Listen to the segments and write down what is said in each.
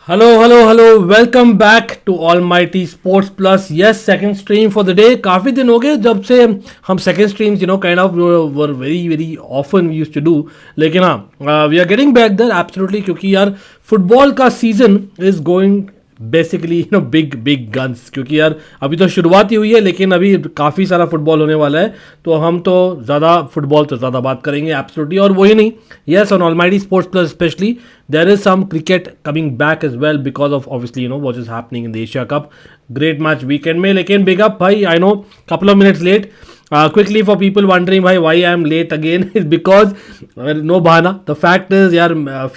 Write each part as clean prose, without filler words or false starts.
Hello welcome back to Almighty Sports Plus. Yes, second stream for the day. काफ़ी दिन हो गए जब से हम second streams kind of were very very often used to do. लेकिन हाँ, we are getting back there absolutely, क्योंकि यार फुटबॉल का season is going basically big guns. क्योंकि यार अभी तो शुरुआत ही हुई है, लेकिन अभी काफ़ी सारा फुटबॉल होने वाला है. तो हम तो ज़्यादा फुटबॉल तो ज़्यादा बात करेंगे एब्सोल्युटली. और वही नहीं, yes, on almighty Sports plus specially there is some cricket coming back as well because of obviously what is happening in the Asia Cup. Great match weekend mein, lekin big up bhai, I know couple of minutes late. Quickly for people wondering why I am late again is because no bahana. The fact is yaar,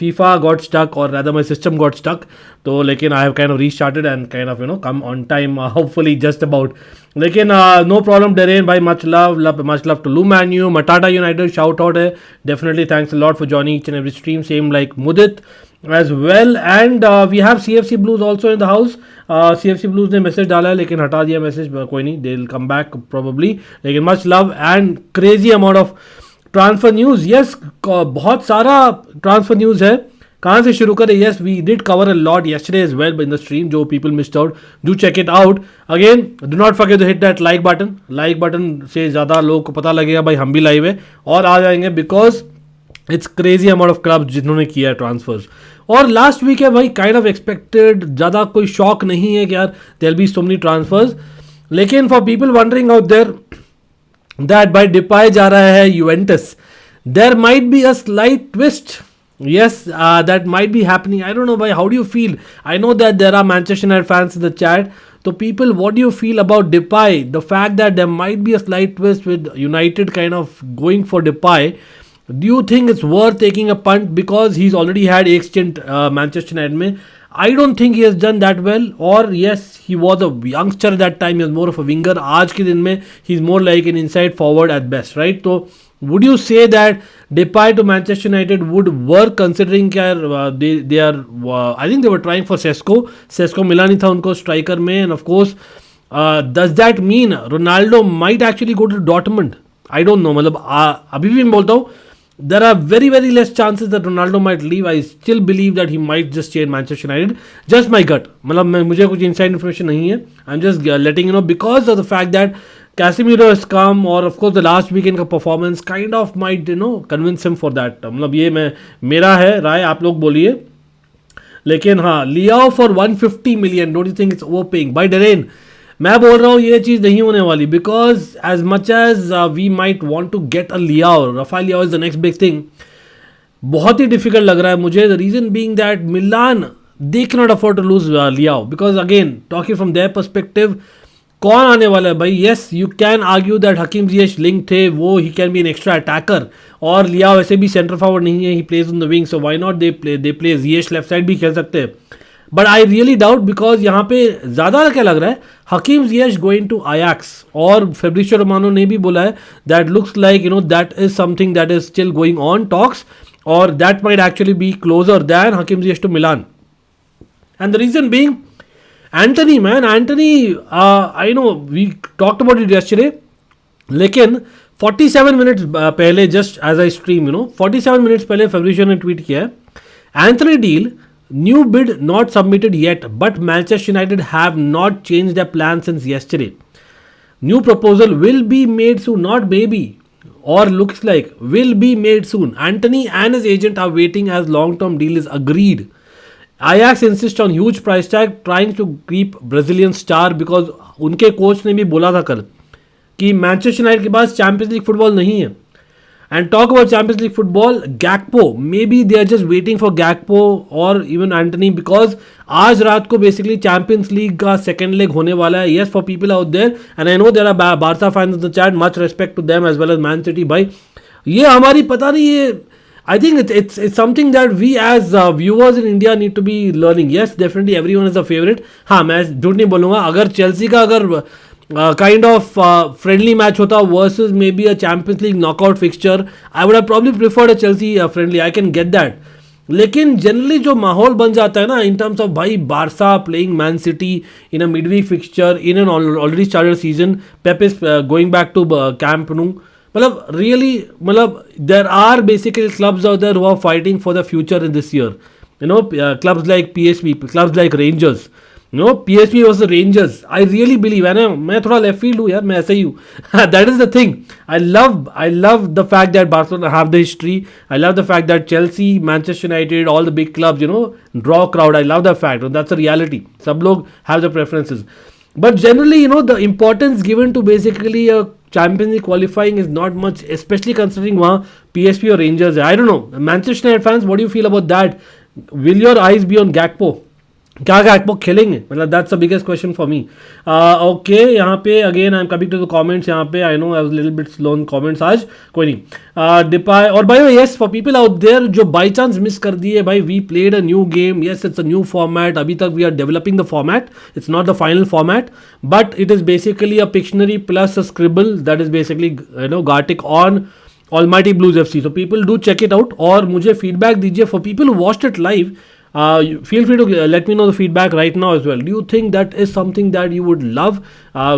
FIFA got stuck, or rather my system got stuck. So lekin I have kind of restarted and kind of come on time, hopefully just about. लेकिन no problem Darren bhai, much love to Lumanu, Matata United, shout out hai. Definitely thanks a lot for joining each and every stream, same like Mudit as well. And we have CFC Blues also in the house. CFC Blues ने message डाला है, लेकिन हटा दिया message, कोई नहीं, they will come back probably. लेकिन much love and crazy amount of transfer news. Yes, बहुत सारा ट्रांसफर न्यूज़ है. कहाँ से शुरू करें? Yes, we did cover a lot yesterday as well in the stream. जो people missed out, do check it out. Again, do not forget to hit that like button. like button से ज़्यादा लोगों को पता लगेगा भाई हम भी लाइव है और आ जाएंगे, because it's crazy amount of clubs जिन्होंने किया है ट्रांसफर्स. और लास्ट वीक है भाई, काइंड ऑफ एक्सपेक्टेड, ज़्यादा कोई शॉक नहीं है कि यार there be so many transfers. लेकिन for people wondering out there that by Depay जा रहा है Juventus, there might be a slight twist. Yes, that might be happening. I don't know, bhai. How do you feel? I know that there are Manchester United fans in the chat. So, people, what do you feel about Depay? The fact that there might be a slight twist with United kind of going for Depay. Do you think it's worth taking a punt because he's already had एक stint Manchester United में? I don't think he has done that well. Or yes, he was a youngster at that time. He was more of a winger. आज के दिन में he's more like an inside forward at best, right? So, would you say that Depay to Manchester United would work, considering they are I think they were trying for Sesko मिला नहीं था उनको striker में. and of course does that mean Ronaldo might actually go to Dortmund? I don't know. मतलब अभी भी मैं बोलता हूँ there are very less chances that Ronaldo might leave. I still believe that he might just stay in Manchester United. Just my gut. मतलब मुझे कुछ inside information नहीं है. I'm just letting you know because of the fact that Casemiro has come, or of course the last weekend का performance kind of might convince him for that. मतलब ये मेरा है राय, आप लोग बोलिए. लेकिन हाँ, Leao for 150 million, don't you think it's overpaying? By Darren, मैं बोल रहा हूँ ये चीज़ नहीं होने वाली, because as much as we might want to get a Leao, Rafael Leao is the next big thing. बहुत ही डिफिकल्ट लग रहा है मुझे. The reason being that Milan, they cannot afford to lose Leao, because again, talking from their perspective, कौन आने वाला है भाई? Yes, you can argue that Hakim Ziyech link थे, वो he can be an extra attacker, और Leao वैसे भी सेंटर फॉरवर्ड नहीं है, he plays on the wing, so why not they play Ziyech left side भी खेल सकते हैं. But I really doubt, because यहाँ पे ज़्यादा क्या लग रहा है, हकीम जियेश गोइंग टू अयाक्स. और फेब्रिशियो रोमानो ने भी बोला है that looks like that is something that is still going on talks, और that might actually be closer than Hakim Ziyech to Milan. And the reason being Antony, man, I know we talked about it yesterday, लेकिन 47 minutes पहले, just as I stream, 47 minutes पहले Fabrizio ने tweet किया है, Antony deal, new bid not submitted yet, but Manchester United have not changed their plan since yesterday. New proposal will be made soon, not maybe, or looks like will be made soon. Antony and his agent are waiting as long-term deal is agreed. Ajax insist on huge price tag, trying to keep Brazilian star, because उनके coach ने भी बोला था कल कि Manchester United के पास champions League football नहीं है. And talk about Champions League football, Gakpo, may be they are just waiting for Gakpo और इवन एंटनी, बिकॉज आज रात को बेसिकली चैंपियंस लीग का सेकेंड लेग होने वाला है. Yes, for people out there, and I know there are Barca fans in the chat, much respect to them as well as Man City. भाई ये हमारी पता नहीं है, I think it's something that we as viewers in India need to be learning. Yes, definitely everyone is a favorite. हाँ, मैं झूठ नहीं बोलूँगा, अगर चेल्सी का अगर काइंड ऑफ फ्रेंडली मैच होता versus may B a Champions League knockout fixture, I would have probably preferred a Chelsea friendly. I can get that. लेकिन जनरली जो माहौल बन जाता है ना, इन टर्म्स ऑफ भाई Barca playing Man City in a midweek fixture in an already started season, Pep is going back to Camp Nou, मतलब really, मतलब there are basically clubs out there who are fighting for the future in this year. Clubs like PSV, clubs like Rangers. PSV was the Rangers. I really believe, मैं थोड़ा left field हूँ यार, मैं ऐसा ही हूँ. That is the thing. I love the fact that Barcelona have the history. I love the fact that Chelsea, Manchester United, all the big clubs, draw crowd. I love that fact. That's a reality. सब लोग have the preferences. But generally, the importance given to basically a Champions League qualifying is not much, especially considering वहाँ PSV or Rangers है. I don't know. Manchester United fans, what do you feel about that? Will your eyes be on Gakpo? क्या Gakpo खेलेंगे? मतलब that's the biggest question for me. Okay, यहाँ पे again I am coming to the comments. यहाँ पे I know I was little bit slow in comments आज, कोई नहीं. डिपाई और भाई yes, for people out there जो बाई चांस मिस कर दिए, भाई we played a new game. Yes, it's a new format. अभी तक we are developing the format. It's not the final format, but it is basically a Pictionary plus a Scribble that is basically Gartic on Almighty Blues FC. So people do check it out. और मुझे feedback दीजिए. For people who watched it live, feel free to let me know the feedback right now as well. Do you think that is something that you would love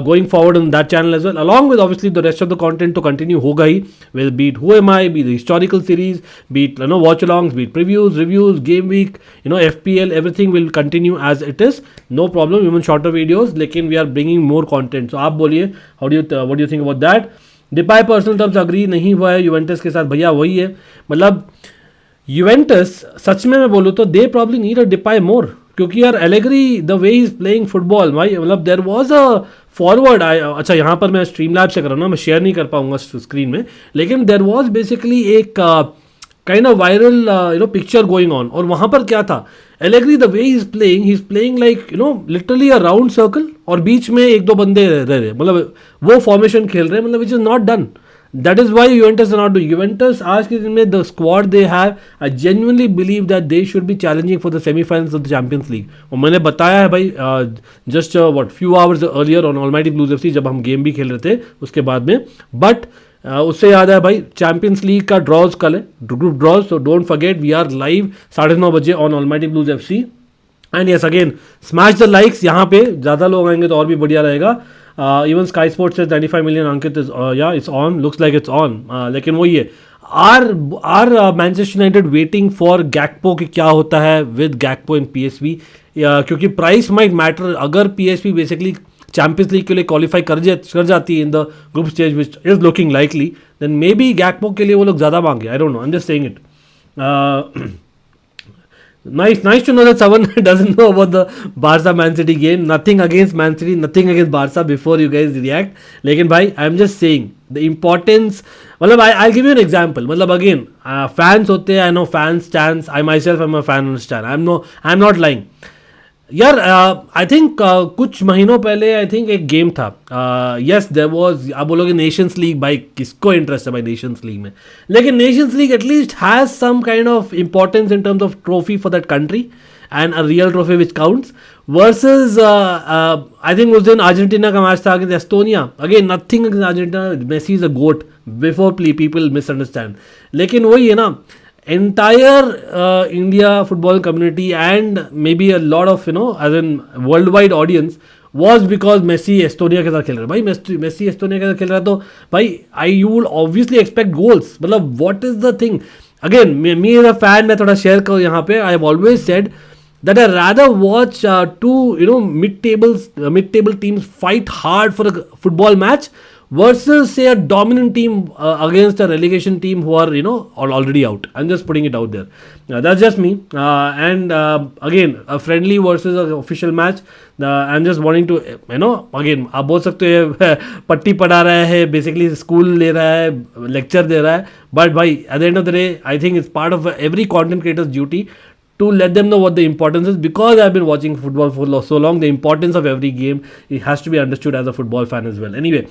going forward on that channel as well, along with obviously the rest of the content to continue होगा ही, with be it Who Am I, be the historical series, be it watch alongs, be it previews, reviews, game week, FPL, everything will continue as it is. No problem, even shorter videos, लेकिन we are bringing more content. So आप बोलिए, what do you think about that? Depay personal terms agree नहीं हुआ है Juventus के साथ. भैया वही है, मतलब यूवेंटस सच में मैं बोलूँ तो they probably need a Depay more, क्योंकि यार Allegri the way is playing football, भाई मतलब देर वॉज अ फॉरवर्ड. अच्छा यहाँ पर मैं स्ट्रीम लैब से कर रहा हूँ ना, मैं शेयर नहीं कर पाऊंगा स्क्रीन में, लेकिन देर वॉज बेसिकली एक kind of viral picture going on. और वहाँ पर क्या था, Allegri the way is playing like literally a round circle, और बीच में एक दो बंदे रह रहे, मतलब वो फॉर्मेशन खेल रहे हैं, मतलब which is not done. That is why Juventus are not doing. Juventus आज के दिन में the squad they have, I genuinely believe that they should be challenging for the semifinals of the Champions League. और मैंने बताया है भाई just few hours earlier on Almighty Blues FC, जब हम गेम भी खेल रहे थे उसके बाद में. बट उससे याद है भाई, चैंपियंस लीग का ड्रॉज कल है, ग्रुप ड्रॉज, तो don't forget we are live 9:30 बजे on Almighty Blues FC. And yes again smash the likes. यहाँ पे ज़्यादा लोग आएंगे तो और भी बढ़िया रहेगा. इवन स्काई स्पोर्ट्स से 95 million Ankit is or it's on, looks like it's on. लेकिन वही है, are Manchester United waiting for Gakpo कि क्या होता है विद गैकपो इन PSV, क्योंकि प्राइस माइट मैटर. अगर PSV बेसिकली चैंपियंस लीग के लिए क्वालिफाई कर जाती है in the group stage which is looking likely, then may be Gakpo के लिए वो लोग ज़्यादा मांगे. I don't know, I am just saying it. Nice to know that someone doesn't know about the Barca Man City game. Nothing against Man City, nothing against Barca before you guys react. लेकिन भाई I am just saying the importance. मतलब I'll give you an example. मतलब again fans होते हैं, I know fans stands. I myself am a fan on stand. I'm not lying. यार I think कुछ महीनों पहले आई थिंक एक game था. यस देयर वाज, आप बोलोगे नेशंस लीग, भाई किसको इंटरेस्ट है भाई नेशंस लीग में, लेकिन Nations League at least has some kind of importance in terms of trophy for that country and a real trophy which counts. Versus I think उस दिन अर्जेंटीना का मैच था against Estonia. Again nothing against Argentina, Messi is a GOAT before people misunderstand. लेकिन वही है ना, entire India football community and maybe a lot of as in worldwide audience was because Messi Estonia के साथ खेल रहा है. भाई मेसी एस्टोनिया के साथ खेल रहा है तो भाई you will obviously expect goals. मतलब what is the thing, again me as a fan, मैं थोड़ा शेयर करूँ यहाँ पे. I have always said that I rather watch two mid-table teams fight hard for a football match versus say a dominant team against a relegation team who are already out. I'm just putting it out there. That's just me. And again a friendly versus an official match. I'm just wanting to again आप बोल सकते हैं पट्टी पढ़ा रहा है, basically school ले रहा है, लेक्चर दे रहा है, but भाई at the end of the day I think it's part of every content creator's duty to let them know what the importance is, because I've been watching football for so long. The importance of every game, it has to be understood as a football fan as well. Anyway,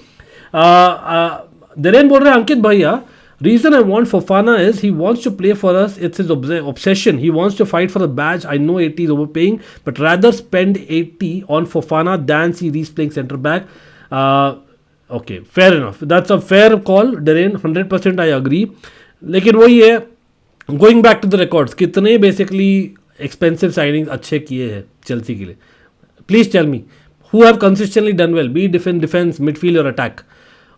Dhiren बोल रहे हैं अंकित भैया, reason I want Fofana is he wants to play for us. It's his obsession. He wants to fight for the badge. I know 80 is overpaying, but rather spend 80 on Fofana than see Reece playing centre back. Okay, fair enough. That's a fair call, Dhiren. 100% I agree. लेकिन वही है, going back to the records, कितने basically expensive signings अच्छे किए हैं Chelsea के लिए. Please tell me who have consistently done well, be defence, midfield और अटैक.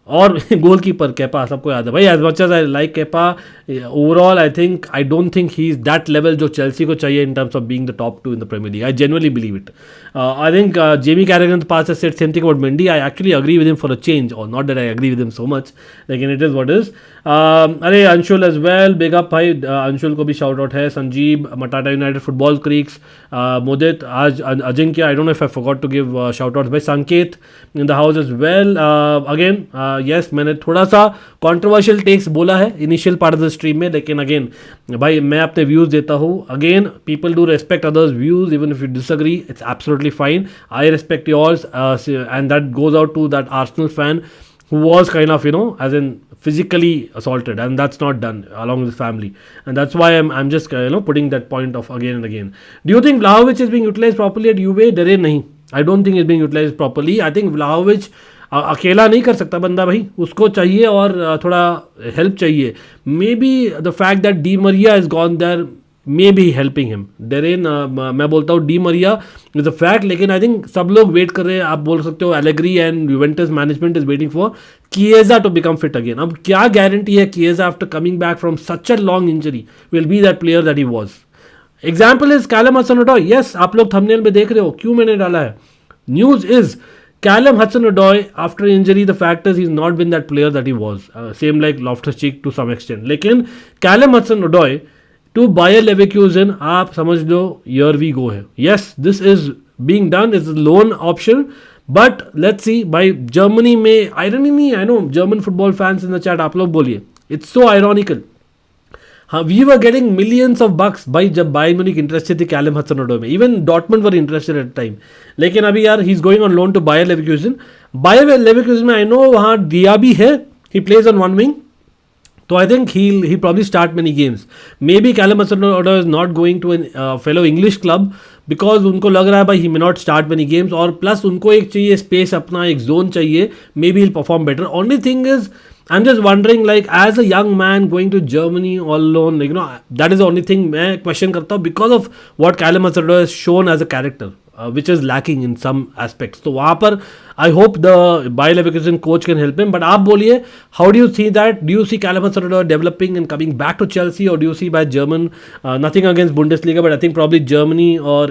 और गोलकीपर केपा सबको याद है भाई. As much as I like Kepa, overall I don't think he is that level जो चेल्सी को चाहिए in terms of being the top 2 in the Premier League. I genuinely believe it. I think Jamie Carragher in the past has said same thing about Mendy. I actually agree with him for a change, or not that I agree with him so much. Like, it is what it is. अरे Anshul as well, big up भाई. अंशुल को भी shout out है. Sanjeev, मटाटा United football creeks, मुदित, आज Ajinkya, I don't know if I forgot to give shout outs भाई. संकेत in the house as well. Again, yes, मैंने थोड़ा सा controversial takes बोला है initial part of the stream में, लेकिन again भाई मैं अपने views देता हूँ. Again, people do respect others' views even if you disagree. It's absolutely fine. I respect yours, and that goes out to that Arsenal fan who was kind of, as in physically assaulted, and that's not done along with his family, and that's why I'm just putting that point of again and again. Do you think Vlahovic is being utilized properly at Juve? डरे नहीं. I don't think he's being utilized properly. I think Vlahovic अकेला नहीं कर सकता बंदा भाई, उसको चाहिए और थोड़ा हेल्प चाहिए. May be the fact that Di Maria is gone there may be helping him. Darren मैं बोलता हूँ Di Maria is a fact, लेकिन आई थिंक सब लोग वेट कर रहे हैं. आप बोल सकते हो Allegri and Juventus management is waiting for Chiesa to become fit again. अब क्या गारंटी है Chiesa after coming back from such a long injury will be that player that he was. Example is Callum Hudson Odoi. Yes, आप लोग thumbnail में देख रहे हो क्यों मैंने डाला है. News is Callum Hudson-Odoi, after injury, the fact is he's not been that player that he was. Same like Loftus-Cheek to some extent. लेकिन Callum Hudson-Odoi to Bayer Leverkusen, आप समझ लो here we go है. Yes, this is being done. It's a loan option. But let's see. By Germany में irony, I know German football fans in the chat, आप लोग बोलिए. It's so ironical. हाँ, we were getting millions of bucks भाई जब Bayern Munich interested थी Callum Hudson Odoi में. Even Dortmund were interested at time. लेकिन अभी यार he is going on loan to Bayer Leverkusen. Bayer Leverkusen में आई नो वहाँ डियाबी है, he plays on one wing, तो I think he probably start many games. May be Callum Hudson Odoi is not going to an fellow English club because उनको लग रहा है भाई he may not start many games, और plus उनको एक चाहिए स्पेस, अपना एक जोन चाहिए. May be will perform better. Only thing is I'm just wondering, like, as a young man going to Germany all alone, like, that is the only thing मैं question करता हूँ because of what Callum Hudson-Odoi has shown as a character, which is lacking in some aspects. तो वहाँ पर I hope the Bayer Leverkusen coach can help him. But आप बोलिए, how do you see that? Do you see Callum Hudson-Odoi developing and coming back to Chelsea, or do you see by German? Nothing against Bundesliga, but I think probably Germany or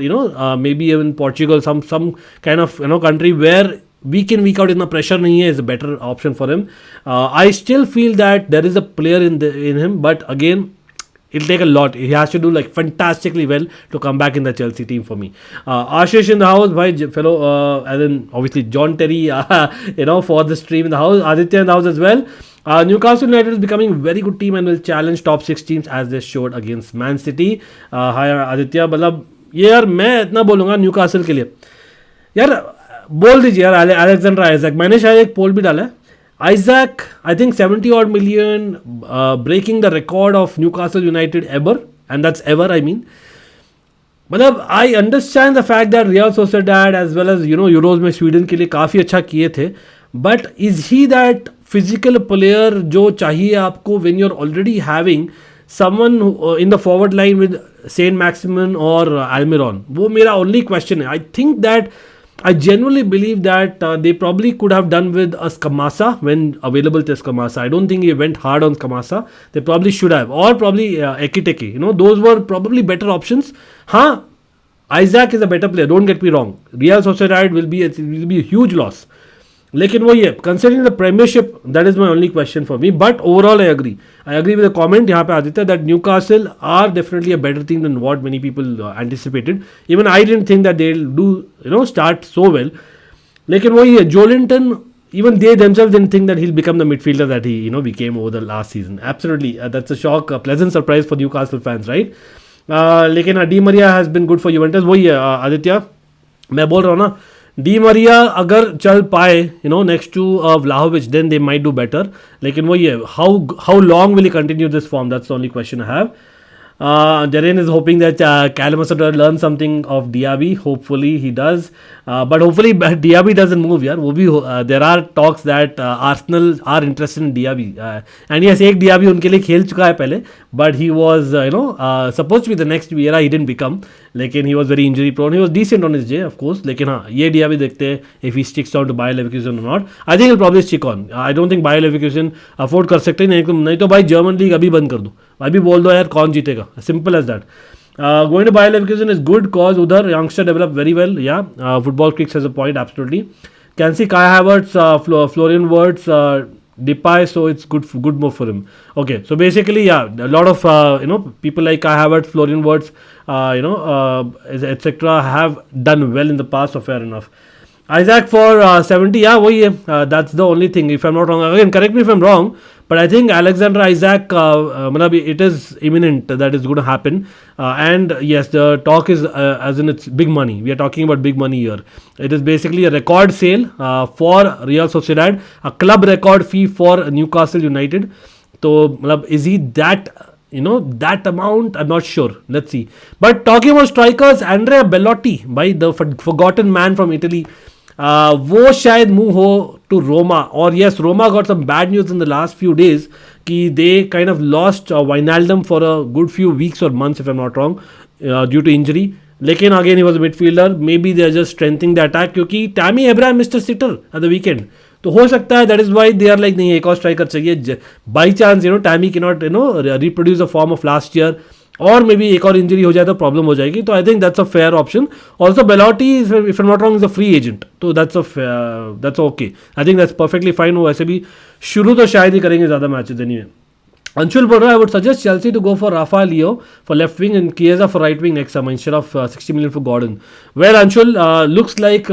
maybe even Portugal, some kind of country where week in week out इतना pressure नहीं है, is a better option for him. I still feel that there is a player in him, but again it'll take a lot. He has to do like fantastically well to come back in the Chelsea team for me. Ashish in the house, bhai, fellow, and then obviously John Terry, for the stream in the house. Aditya in the house as well. Newcastle United is becoming a very good team and will challenge top 6 teams as they showed against Man City. Hi Aditya, मतलब ये यार मैं इतना बोलूँगा Newcastle के लिए, यार बोल दीजिए यार अलेक्जेंडर आइजैक. मैंने शायद एक पोल भी डाला है. Isak I think 70 odd million, breaking the record of Newcastle United ever, and that's ever I mean. मतलब I understand the fact that Real Sociedad as well as euros में स्वीडन के लिए काफ़ी अच्छा किए थे, but is he that physical player जो चाहिए आपको when you are already having someone in the forward line with Saint Maximin or Almiron? वो मेरा only question है. I think that I genuinely believe that they probably could have done with a Skamasa when available to Skamasa. I don't think he went hard on Skamasa. They probably should have, or probably Ekiteke. Those were probably better options. हाँ, Isak is a better player. Don't get me wrong. Real Sociedad will be a huge loss. लेकिन वो ये considering the premiership, that is my only question for me. But overall I agree with the comment यहाँ पे Aditya that Newcastle are definitely a better team than what many people anticipated. Even I didn't think that they will do start so well. लेकिन वही है, Joelinton, even they themselves didn't think that he'll become the midfielder that he became over the last season. Absolutely, that's a shock, a pleasant surprise for Newcastle fans, right? लेकिन Di Maria has been good for Juventus. वही है आदित्य, मैं बोल रहा हूँ ना, Di Maria अगर चल पाए next to Vlahovic, then they might do better. लेकिन वही है, how long will he continue this form, that's the only question I have. Jaren is hoping that Callum Hudson-Odoi learns something of Diaby. Hopefully he does, but hopefully Diaby doesn't move यार. वो भी there are talks that Arsenal are interested in Diaby, and yes, एक Diaby उनके लिए खेल चुका है पहले, but he was supposed to be the next Vieira. He didn't become, लेकिन he was very injury prone. He was decent on his day of course, लेकिन हाँ ये दिया भी देखते हैं if he sticks on to Bayer Leverkusen और not. I think probably stick on. I don't think Bayer Leverkusen afford कर सकते, नहीं तो भाई जर्मन लीग अभी बंद कर दो, अभी बोल दो यार कौन जीतेगा, simple as that. Going to Bayer Leverkusen is good cause udhar youngster develop very well. Yeah, football kicks has a point absolutely. Can see Kai Havertz, Florian Wirtz, Depay, so it's good move for him. Okay, so basically yeah, a lot of people like Kai Havertz, Florian Wirtz, etc. have done well in the past, so fair enough. Isak for 70, yeah, वही है. That's the only thing. If I'm not wrong, again, correct me if I'm wrong, but I think Alexander Isak, it is imminent that is going to happen. And yes, the talk is as in it's big money. We are talking about big money here. It is basically a record sale for Real Sociedad, a club record fee for Newcastle United. So, is he that? That amount, I'm not sure. Let's see. But talking about strikers, Andrea Bellotti, by the forgotten man from Italy, वो शायद move हो to Roma. और yes, Roma got some bad news in the last few days कि they kind of lost Wijnaldum for a good few weeks और months if I am not wrong due to injury. लेकिन again he was a midfielder, may be they are just strengthening the attack, क्योंकि Tammy Abraham mister sitter at the weekend. तो हो सकता है that is why they are like नहीं एक और striker चाहिए. By chance Tammy can not reproduce the form of last year, और मे बी एक और इंजरी हो जाए तो प्रॉब्लम हो जाएगी. तो I think that's a fair option. Also Belotti if I am not wrong is a free agent, तो that's okay. I think that's perfectly fine. वो वैसे भी शुरू तो शायद ही करेंगे ज़्यादा मैचेस एनीवे. Anshul बोल रहा है, I would suggest Chelsea to go for Rafael Leao for left wing and Chiesa for right wing next summer instead of 60 million for Gordon. Well, Anshul, looks like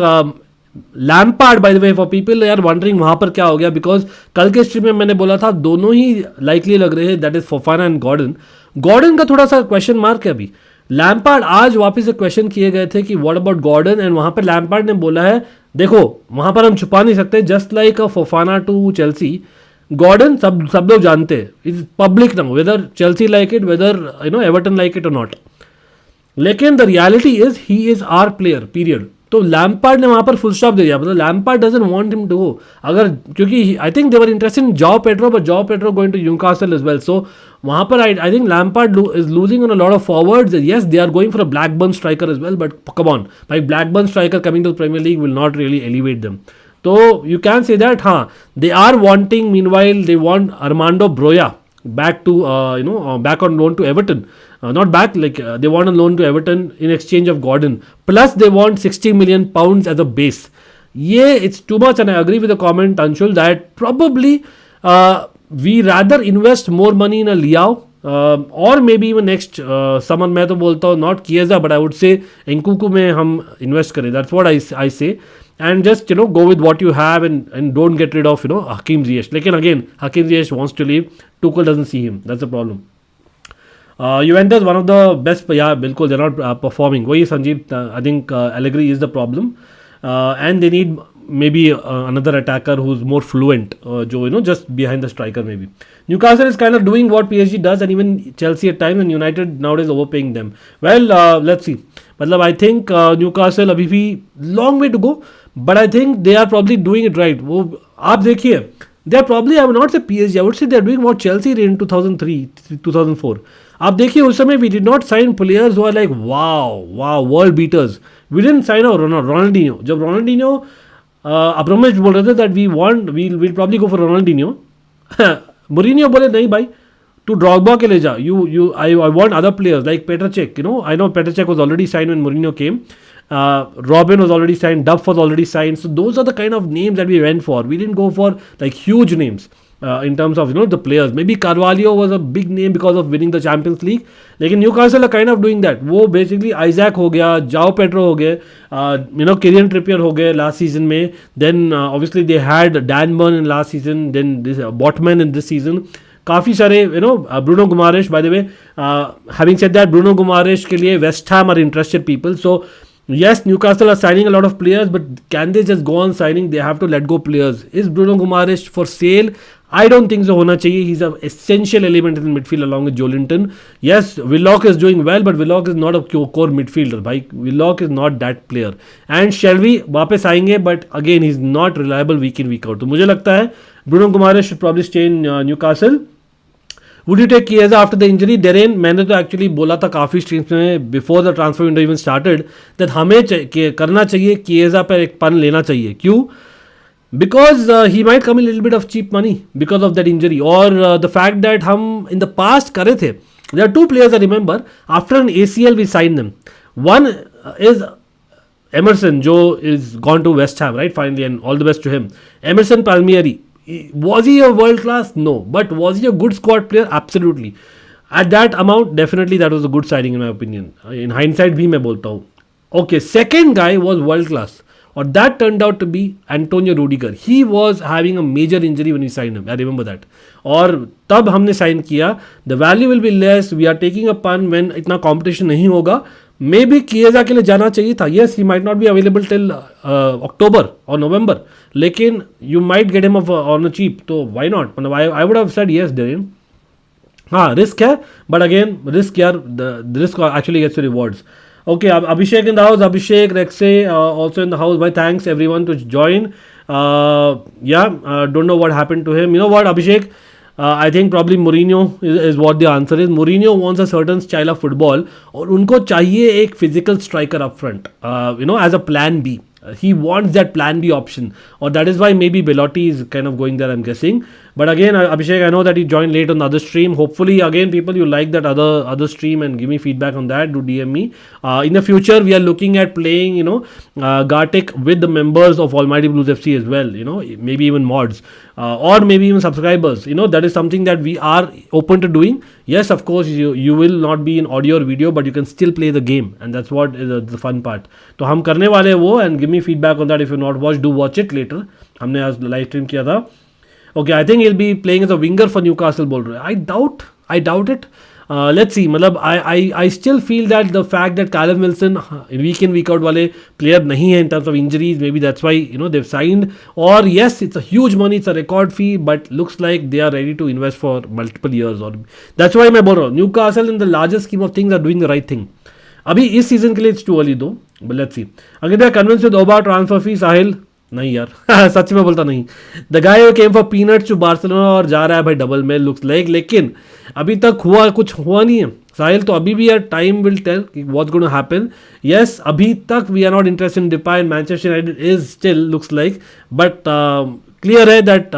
Lampard, by the way, for people they are wondering वहाँ पर क्या हो गया, because कल के stream में मैंने बोला था दोनों ही likely लग रहे हैं, that is Fofana and Gordon. Gordon का थोड़ा सा क्वेश्चन मार्क है अभी. लैम्पार्ड आज वापस से क्वेश्चन किए गए थे कि व्हाट अबाउट गॉर्डन, एंड वहाँ पर लैम्पार्ड ने बोला है देखो वहाँ पर हम छुपा नहीं सकते, just like Fofana to Chelsea, Gordon सब लोग जानते हैं, it's public now whether Chelsea like it, whether Everton like it or not. लेकिन the reality is he is our player period. तो लैम्पार्ड ने वहाँ पर फुल स्टॉप दे दिया, मतलब Lampard doesn't want him to go. अगर क्योंकि I think they were interested in Joao Pedro, but Joao Pedro going to Newcastle as well. सो वहाँ पर I think Lampard is losing on a lot of forwards. Yes, they are going for a Blackburn striker as well, but come on भाई, Blackburn striker coming to Premier League will not really elevate them. So you can say that they are wanting, meanwhile they want Armando Broja back to back on loan to Everton, not back, like they want a loan to Everton in exchange of Gordon, plus they want 60 million pounds as a base. It's too much, and I agree with the comment Anshul that probably we rather invest more money in a Leao or maybe even next summer. मैं तो बोलता हूँ not Chiesa, but I would say Incl में हम invest करें. That's what I say. And just go with what you have and don't get rid of Hakim Ziyech. Lekin again, Hakim Ziyech wants to leave. Tuchel doesn't see him. That's the problem. Juventus, one of the best. Yeah, bilkul, they're not performing. Wahi Sanjeev, I think Allegri is the problem, and they need maybe another attacker who's more fluent. Just behind the striker maybe. Newcastle is kind of doing what PSG does, and even Chelsea at times, and United nowadays overpaying them. Well, let's see. मतलब I think Newcastle अभी भी long way to go. But I think they are probably doing it right. वो आप देखिए, they are probably, I would not say PSG, I would say they are doing what Chelsea did in 2003, 2004. आप देखिए उस समय we did not sign players who are like wow world beaters. We didn't sign Ronaldinho. जब Ronaldinho Abramovich बोल रहे थे that we'll probably go for Ronaldinho. Mourinho बोले नहीं भाई, to Drogba के ले जा. I want other players like Petr Cech. I know Petr Cech was already signed when Mourinho came. Robin was already signed, Duff was already signed. So those are the kind of names that we went for. We didn't go for like huge names in terms of the players. Maybe Carvalho was a big name because of winning the Champions League. लेकिन Newcastle are kind of doing that. वो basically Isak हो गया, João Pedro हो गए, Kieran Trippier हो गए last season में. Then obviously they had Dan Burn in last season. Then this Botman in this season. काफ़ी सारे Bruno Guimaraes, by the way. Having said that, Bruno Guimaraes के लिए West Ham are interested people. So yes, Newcastle are signing a lot of players, but can they just go on signing? They have to let go players. Is Bruno Guimaraes for sale? I don't think so होना चाहिए. He's an essential element in the midfield along with Joelinton. Yes, Willock is doing well, but Willock is not a core midfielder. भाई Willock is not that player. And Shelby वापस आएंगे, but again he's not reliable week in week out. तो मुझे लगता है Bruno Guimaraes should probably stay in Newcastle. Would you take Chiesa after the injury? Darren, मैंने तो actually बोला था काफ़ी स्ट्रीम्स में before the transfer window even started that हमें करना चाहिए, किएजा पर एक पन लेना चाहिए. क्यों? Because he might come a little bit of cheap money because of that injury or the fact that हम in the past करे थे. There are two players I remember after an ACL we signed them. One is Emerson, जो is gone to West Ham, right, finally, and all the best to him. Emerson Palmieri, was he a world class? No, but was he a good squad player? Absolutely. At that amount, definitely that was a good signing in my opinion. In hindsight भी मैं बोलता हूँ. Okay, second guy was world class. Or that turned out to be Antonio Rudiger. He was having a major injury when we signed him. I remember that. और तब हमने sign किया. The value will be less. We are taking a punt when इतना competition नहीं होगा. Maybe किएजा के लिए जाना चाहिए था. Yes, he might not be available till October or November. लेकिन you might get him on a cheap. तो why not? मतलब I would have said yes, Darren. हाँ, risk है. But again, risk यार, the risk actually gets you rewards. Okay, Abhishek in the house. Abhishek, Rexay also in the house. Bye, thanks everyone to join. Don't know what happened to him. You know what, Abhishek? I think probably Mourinho is what the answer is. Mourinho wants a certain style of football और उनको चाहिए एक physical striker up front. As a plan B. He wants that plan B option, or that is why maybe Belotti is kind of going there, I'm guessing. But again, Abhishek, I know that he joined late on the other stream. Hopefully, again, people, you like that other stream and give me feedback on that. Do DM me. In the future, we are looking at playing, Gartic with the members of Almighty Blues FC as well. Maybe even mods or maybe even subscribers. That is something that we are open to doing. Yes, of course, you will not be in audio or video, but you can still play the game, and that's what is the fun part. तो हम करने वाले हैं वो, and give me feedback on that. If you not watch, do watch it later. हमने आज live stream किया था. Okay, I think he'll be playing as a winger for Newcastle बोल रहे हैं. I doubt it. Let's see. मतलब I still feel that the fact that Callum Wilson week in week out वाले player नहीं है in terms of injuries, maybe that's why they've signed. Or yes, it's a huge money, it's a record fee, but looks like they are ready to invest for multiple years. Or that's why मैं बोल रहा हूँ Newcastle in the largest scheme of things are doing the right thing. अभी इस season के लिए it's too early though, but let's see. अगर they are convinced with Oba transfer fee, साहिल नहीं यार सच में बोलता नहीं. The guy came for peanuts to Barcelona और जा रहा है भाई डबल में, लुक्स लाइक. लेकिन अभी तक कुछ हुआ नहीं है साहिल. तो अभी भी यार time will tell what's going to happen. Yes, अभी तक we are not interested in Depay and Manchester United is still looks like, but clear है that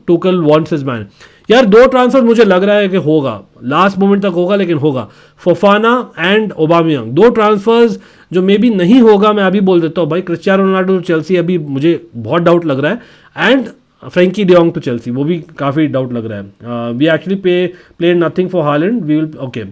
Tuchel wants his man. यार 2 ट्रांसफर मुझे लग रहा है कि होगा, लास्ट मोमेंट तक होगा, लेकिन होगा. फोफाना एंड ओबामियांग, 2 ट्रांसफर्स जो मे बी नहीं होगा. मैं अभी बोल देता हूँ भाई, क्रिस्टियानो रोनाल्डो टू चेल्सी अभी मुझे बहुत डाउट लग रहा है, and Frenkie de Jong to Chelsea वो भी काफ़ी डाउट लग रहा है. We actually play nothing for Haaland. We will okay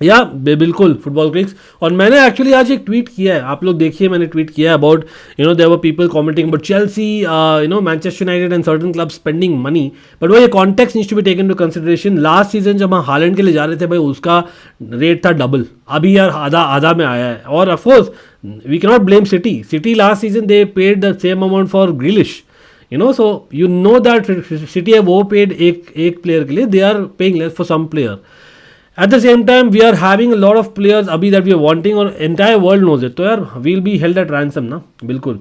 या बिल्कुल फुटबॉल क्रिक्स. और मैंने एक्चुअली आज एक ट्वीट किया है, आप लोग देखिए, मैंने ट्वीट किया है about there were people commenting about Chelsea, Manchester United and certain clubs spending money. But वो ये context needs to be taken to consideration. Last season जब हम हालैंड के लिए जा रहे थे भाई, उसका रेट था डबल. अभी यार आधा में आया है. और of course we can not blame City last season they paid the same amount for Grealish. So you know that City have overpaid एक प्लेयर के लिए, they are paying less for some player. At the same time, we are having a lot of players अभी that we are wanting, और entire world knows it. तो यार we'll be held at ransom ना, बिल्कुल.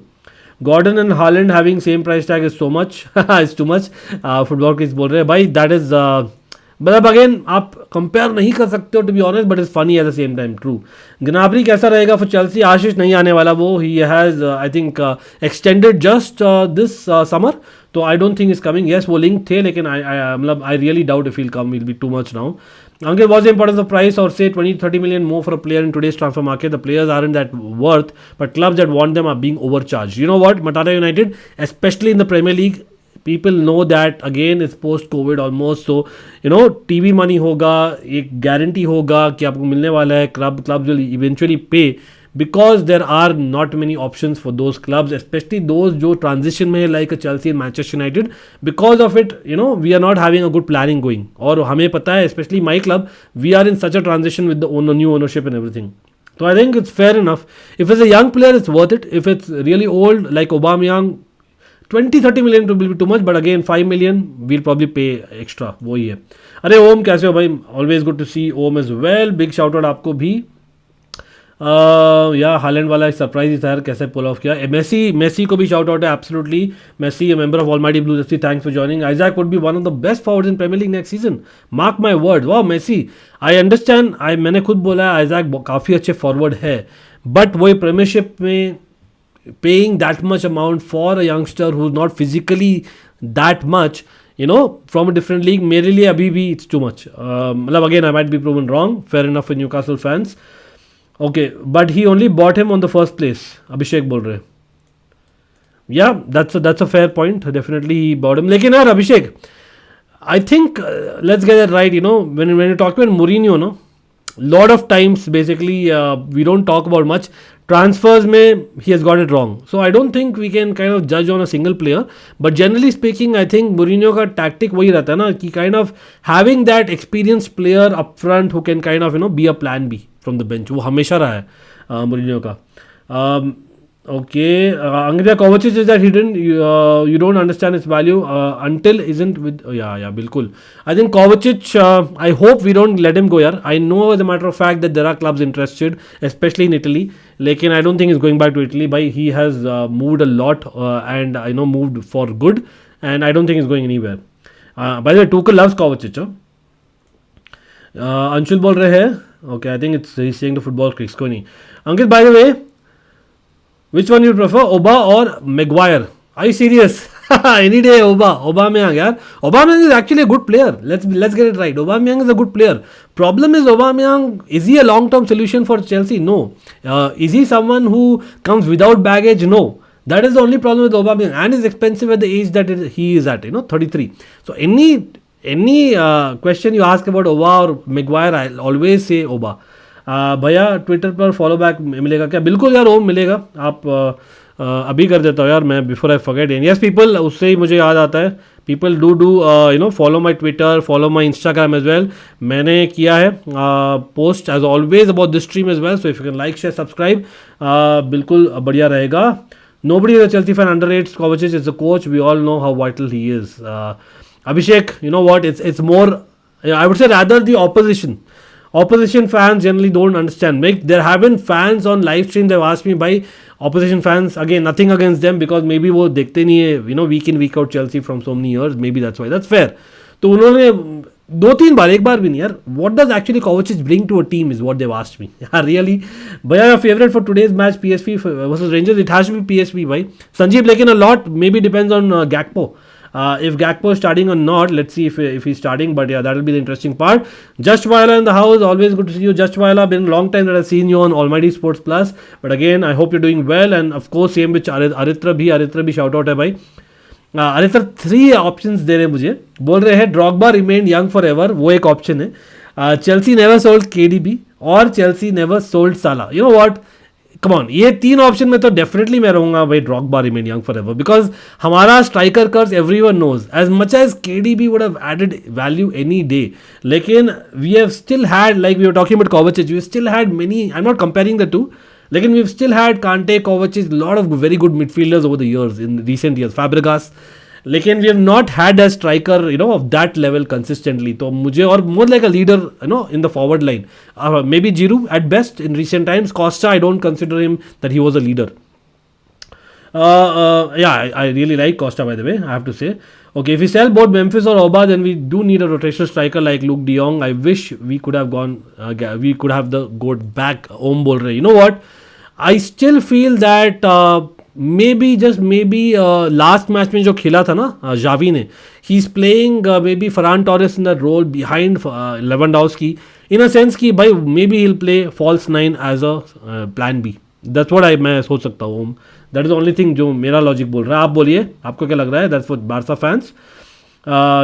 Gordon and Haaland having same price tag is so much, it's too much. Football किस बोल रहे हैं भाई, that is मतलब अगेन आप कंपेयर नहीं कर सकते हो to be honest, but is funny at the same time. True. Gnabry कैसा रहेगा फॉर चेल्सी? आशीष नहीं आने वाला वो, he has I think extended just this summer, तो I don't think is coming. Yes, वो लिंक थे, लेकिन मतलब I really doubt if will come, will be too much now. Ankit, what's the importance of price, or say 20-30 million more for a player in today's transfer market? The players aren't that worth, but clubs that want them are being overcharged. You know what, Matata United, especially in the Premier League, people know that again it's post COVID almost, so TV money होगा, एक guarantee होगा कि आपको मिलने वाला है. Clubs will eventually pay because there are not many options for those clubs, especially those जो transition में like a Chelsea and Manchester United. Because of it, we are not having a good planning going. और हमें पता है, especially my club, we are in such a transition with the new ownership and everything. So I think it's fair enough. If it's a young player, it's worth it. If it's really old like Aubameyang, 20-30 million will be too much, but again 5 million we'll probably pay extra. वही है. अरे ओम कैसे हो भाई? Always good to see Om as well. Big shout out आपको भी. या Holland वाला सरप्राइज ही था यार, कैसे पुल ऑफ किया. मेसी को भी शाउट आउट है. Absolutely Messi, a member of almighty Blues FC, thanks for joining. Isaac would be one of the best forwards in Premier League next season, mark my word. वाह Messi, I understand, मैंने खुद बोला है Isaac काफ़ी अच्छे forward है, but वही Premiership में paying that much amount for a youngster who's not physically that much, from a different league, मेरे लिए अभी भी it's too much. मतलब again I might be proven wrong, fair enough for Newcastle fans. Okay, but he only bought him on the first place. अभिषेक बोल रहे हैं. Yeah, that's a fair point. Definitely he bought him. लेकिन यार अभिषेक, I think let's get it right. When you talk about Mourinho, lot of times basically we don't talk about much. Transfers में he has got it wrong. So I don't think we can kind of judge on a single player. But generally speaking, I think Mourinho का tactic वही रहता है ना, कि kind of having that experienced player up front who can kind of be a plan B from the bench. वो हमेशा रहा है Mourinho का. Okay, Angria Kovacic is that hidden. You don't understand its value until isn't with. Yeah, bilkul. I think Kovacic. I hope we don't let him go here. I know as a matter of fact that there are clubs interested, especially in Italy. Lekin I don't think he's going back to Italy. He has moved a lot and moved for good. And I don't think he's going anywhere. By the way, Tuchel loves Kovacic. Anshul bol rahe hai. Okay, I think he's saying the football critics. Koi nahi. Ankit, by the way, which one you prefer, Oba or Maguire? Are you serious? Any day Aubameyang, yaar. Aubameyang is actually a good player. Let's get it right. Aubameyang is a good player. Problem is Aubameyang, is he a long-term solution for Chelsea? No. Is he someone who comes without baggage? No. That is the only problem with Aubameyang, and is expensive at the age that he is at, 33. So any question you ask about Oba or Maguire, I'll always say Oba. भैया Twitter पर follow back मिलेगा क्या? बिल्कुल यार, वो मिलेगा. आप अभी कर देता हूँ यार मैं, before I forget. And yes people, उससे ही मुझे याद आता है, people do follow my Twitter, follow my Instagram as well. मैंने किया है post as always about this stream as well, so if you can like share subscribe, बिल्कुल बढ़िया रहेगा. Nobody is a Chelsea fan underrates Kovacic. It's a coach. We all know how vital he is. Abhishek, you know what? It's more, I would say rather the opposition. Opposition fans generally don't understand. There have been fans on live stream, they've asked me by opposition fans, again nothing against them, because maybe वो देखते नहीं है week in week out Chelsea from so many years, maybe that's why. That's fair. तो उन्होंने 2-3 बार, एक बार भी नहीं यार, what does actually Kovacic bring to a team is what they've asked me. Really? Bhaiya, your favorite for today's match, PSV versus Rangers? It has to be PSV, bhai. Sanjeev, lekin a lot maybe depends on Gakpo. If Gakpo is starting or not, let's see if he's starting, but yeah, that will be the interesting part. Just Viola in the house, always good to see you. Just Viola, been a long time that I've seen you on Almighty Sports Plus, but again I hope you're doing well. And of course same with Aritra bhi shout out hai bhai. Aritra 3 options दे रहे हैं मुझे, बोल रहे हैं Drogba remained young forever, वो एक option है. Chelsea never sold KDB और Chelsea never sold Salah. You know what? Come on, ये 3 ऑप्शन में तो डेफिनेटली मैं रहूंगा भाई. Drogba remain young forever, because हमारा striker curse everyone knows. As much as KDB would have added value any day, लेकिन we have still had, like we were talking about Kovacic, we still had many. I'm not comparing the two, लेकिन we've still had Kante, Kovacic, lot of very good midfielders over the years in recent years. Fabregas. लेकिन we have not had a striker of that level consistently. तो मुझे, और more like a leader in the forward line, maybe Giroud at best in recent times. Costa, I don't consider him that he was a leader. Yeah, I really like Costa, by the way, I have to say. Okay, if we sell both Memphis or Oba, then we do need a rotational striker like Luke De Jong. I wish we could have we could have the goat back. Om bol rahe. You know what? I still feel that maybe last match में जो खेला था ना Xavi ने, he's playing maybe Ferran Torres in that role behind Lewandowski, in a sense कि भाई maybe he'll play false 9 as a plan B. That's what मैं सोच सकता हूँ. That is the only thing जो मेरा लॉजिक बोल रहा है. आप बोलिए, आपको क्या लग रहा है? That's for Barca fans.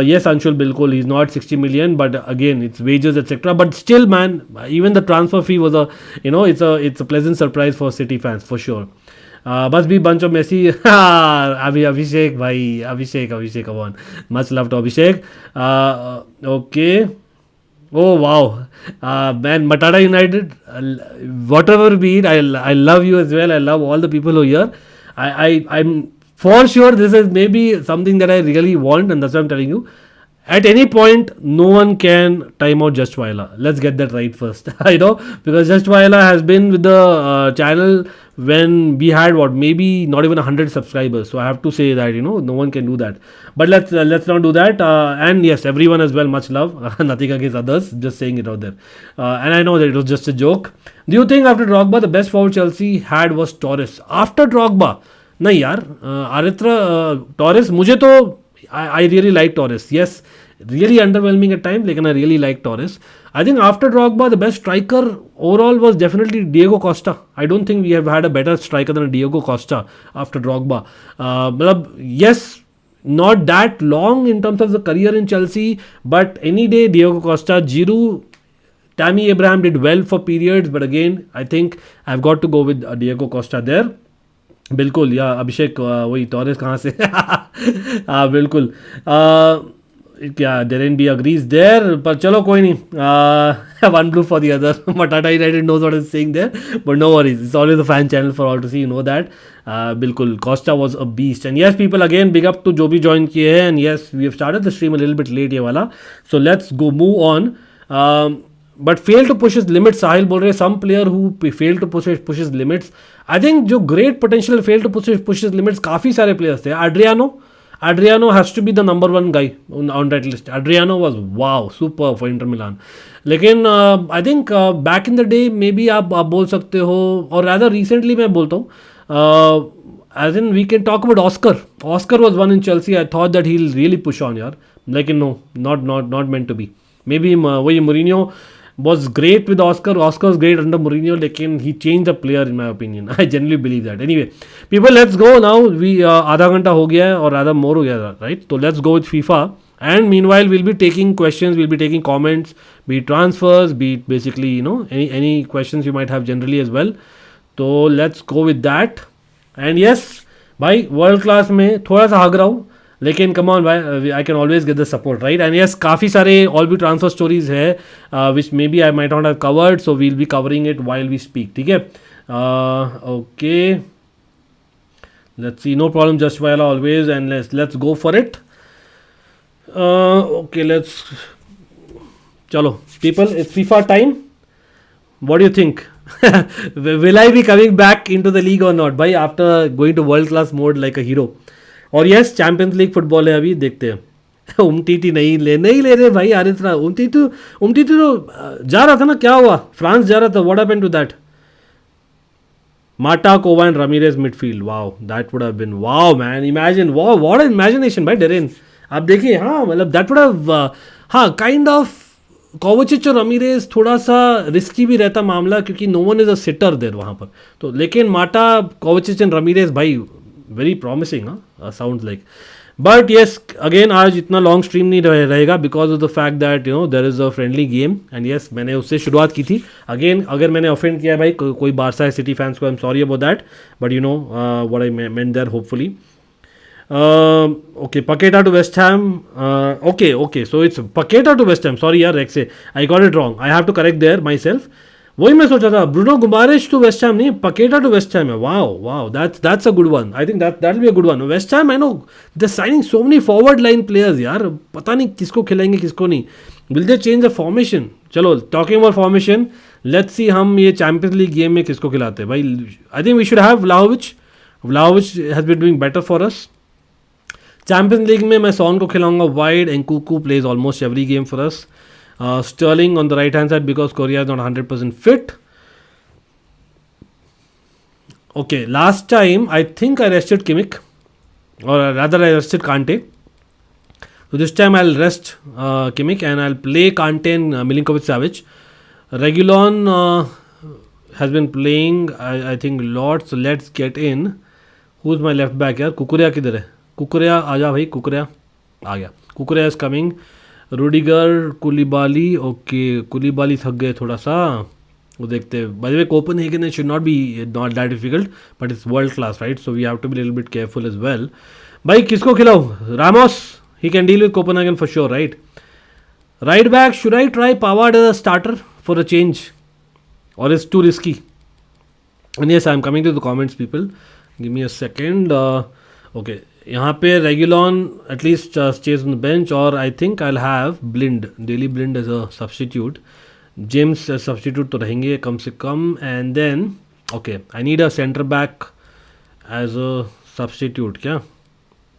Yes, Anshul, bilkul, he's not 60 million, but again it's wages etc. But still, man, even the transfer fee was it's a pleasant surprise for City fans for sure. Must be bunch of Messi. Abhishek, bhai, Abhishek, come on. Much love to Abhishek. Okay. Oh wow, man, Matada United, whatever be it, I love you as well. I love all the people who are here. I'm for sure this is maybe something that I really want, and that's why I'm telling you. at any point, no one can time out Just Viola. Let's get that right first. Because Just Viola has been with the channel when we had maybe not even 100 subscribers. So I have to say that no one can do that. But let's not do that. And yes, everyone as well, much love. Nothing against others. Just saying it out there. And I know that it was just a joke. Do you think after Drogba the best forward Chelsea had was Torres? After Drogba, नहीं यार, आरित्रा Torres मुझे तो I really like Torres. Yes, really underwhelming at times, लेकिन I really like Torres. I think after Drogba, the best striker overall was definitely Diego Costa. I don't think we have had a better striker than Diego Costa after Drogba. Yes, not that long in terms of the career in Chelsea, but any day Diego Costa, Giroud, Tammy Abraham did well for periods, but again, I think I've got to go with Diego Costa there. बिल्कुल या अभिषेक वही Torres कहाँ से हाँ बिल्कुल क्या Darren B agrees there पर चलो कोई नहीं one blue for the other Matata United knows what is saying there but no worries it's always a fan channel for all to see that बिल्कुल Costa was a beast and yes people again big up to जो भी join किए हैं and yes we have started the stream a little bit late ये वाला so let's go move on but fail to push his limits. Sahil बोल रहे some player who fail to push his limits. I think जो great potential fail to push his limits काफ़ी सारे players थे. Adriano has to be the number one guy on that list. Adriano was wow super for Inter Milan. लेकिन I think back in the day maybe आप बोल सकते हो और rather recently मैं बोलता हूँ as in we can talk about Oscar. Oscar was one in Chelsea. I thought that he'll really push on यार. लेकिन no, not meant to be. Maybe वही Mourinho was great with Oscar. Oscar was great under Mourinho, लेकिन he changed the player in my opinion. I genuinely believe that. Anyway, people, let's go now. We आधा घंटा हो गया है और आधा more हो गया है, right? So let's go with FIFA. And meanwhile, we'll be taking questions, we'll be taking comments, be it transfers, be it basically any questions you might have generally as well. So let's go with that. And yes, भाई world class में थोड़ा सा हाग रहा हूँ लेकिन come on भाई I can always get the support right and yes काफ़ी सारे ऑल भी ट्रांसफर स्टोरीज है which may be I might not have covered so we'll be covering it while we speak ठीक है okay let's see no problem just while always and let's go for it okay let's चलो people it's FIFA time what do you think will I be coming back into the league or not भाई after going to world class mode like a hero और yes champions League football है अभी देखते हैं Umtiti नहीं ले रहे भाई आरित्रा उमटीटी तो जा रहा था ना क्या हुआ फ्रांस जा रहा था what happened to that Mata Kova and Ramirez midfield wow that would have been wow man imagine wow what imagination भाई डेरेन आप देखिए हाँ मतलब दैट वुड हैव हाँ काइंड ऑफ कोवाचिच और रमीरेज थोड़ा सा रिस्की भी रहता मामला क्योंकि no one is a sitter there वहाँ पर तो लेकिन माटा कोवाचिच एंड रमीरेज भाई very promising sounds like but yes again आज इतना लॉन्ग स्ट्रीम नहीं रहेगा because of the fact that there is a friendly game and yes मैंने उससे शुरुआत की थी अगेन अगर मैंने ऑफेंड किया भाई कोई बारसा सिटी फैंस को I am sorry about that but you know what I meant there hopefully okay Paqueta to West Ham okay so it's Paqueta to West Ham sorry यार Rexe I got it wrong I have to correct there myself वही मैं सोचा था Bruno Guimaraes to West Ham नहीं Paqueta to West Ham है wow that's a good one I think that be a good one West Ham I know they signing so many forward line players यार पता नहीं किसको खिलाएंगे किसको नहीं will they change the formation चलो talking about formation let's see हम ये चैंपियंस लीग गेम में किसको खिलाते हैं भाई I think we should have Vlahovic has been doing better for us Champions League में मैं सॉन को खिलाऊंगा wide and Cucu plays almost every game for us Sterling on the right hand side because Korea is not 100% fit. Okay, last time I think I rested Kimmich or rather I rested Kante. So this time I'll rest Kimmich and I'll play Kante and Milinkovic-Savic. Reguilon has been playing I think lot so let's get in. Who's my left back यार कुकुरिया किधर है कुकुरिया आजा भाई कुकुरिया आ गया Cucurella is coming. Rudiger Koulibaly okay Koulibaly थक गए थोड़ा सा वो देखते हैं by the way Copenhagen should not that difficult but it's world class right so we have to be little bit careful as well भाई किसको खिलाऊं Ramos he can deal with Copenhagen for sure right back should I try Pavard as a starter for a change और it's too risky and yes I am coming to the comments people give me a second okay यहाँ पे Reguilon at least stays on the bench और I think I have Blind, Daley Blind as a substitute. James substitute तो रहेंगे कम से कम. And then okay I need a centre back as a substitute. क्या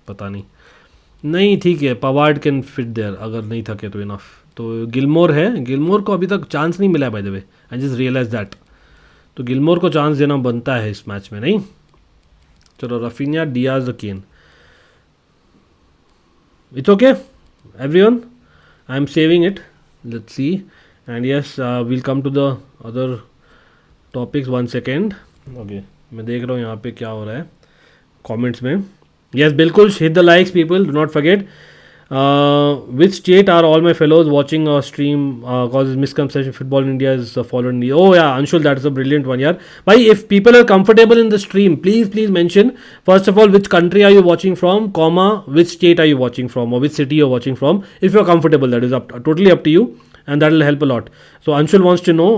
पता नहीं ठीक है, पवार्ड कैन फिट देयर अगर नहीं थके तो इनफ. तो गिलमोर है, गिलमोर को अभी तक चांस नहीं मिला है by the way, I just realise that. तो गिलमोर को चांस देना बनता है इस मैच में. नहीं चलो Raphinha, Diaz, Kane. It's okay, everyone. I'm saving it. Let's see. And yes, we'll come to the other topics. 1 second. Okay. मैं देख रहा हूँ यहाँ पे क्या हो रहा है comments में. Yes, बिल्कुल hit the likes, people. Do not forget. Which state are all my fellows watching our stream? Causes misconception. Football in India is following me. Oh yeah, Anshul, that's a brilliant one, yaar. Bhai, if people are comfortable in the stream, please mention first of all which country are you watching from, comma which state are you watching from, or which city you're watching from. If you're comfortable, that is totally up to you, and that will help a lot. So Anshul wants to know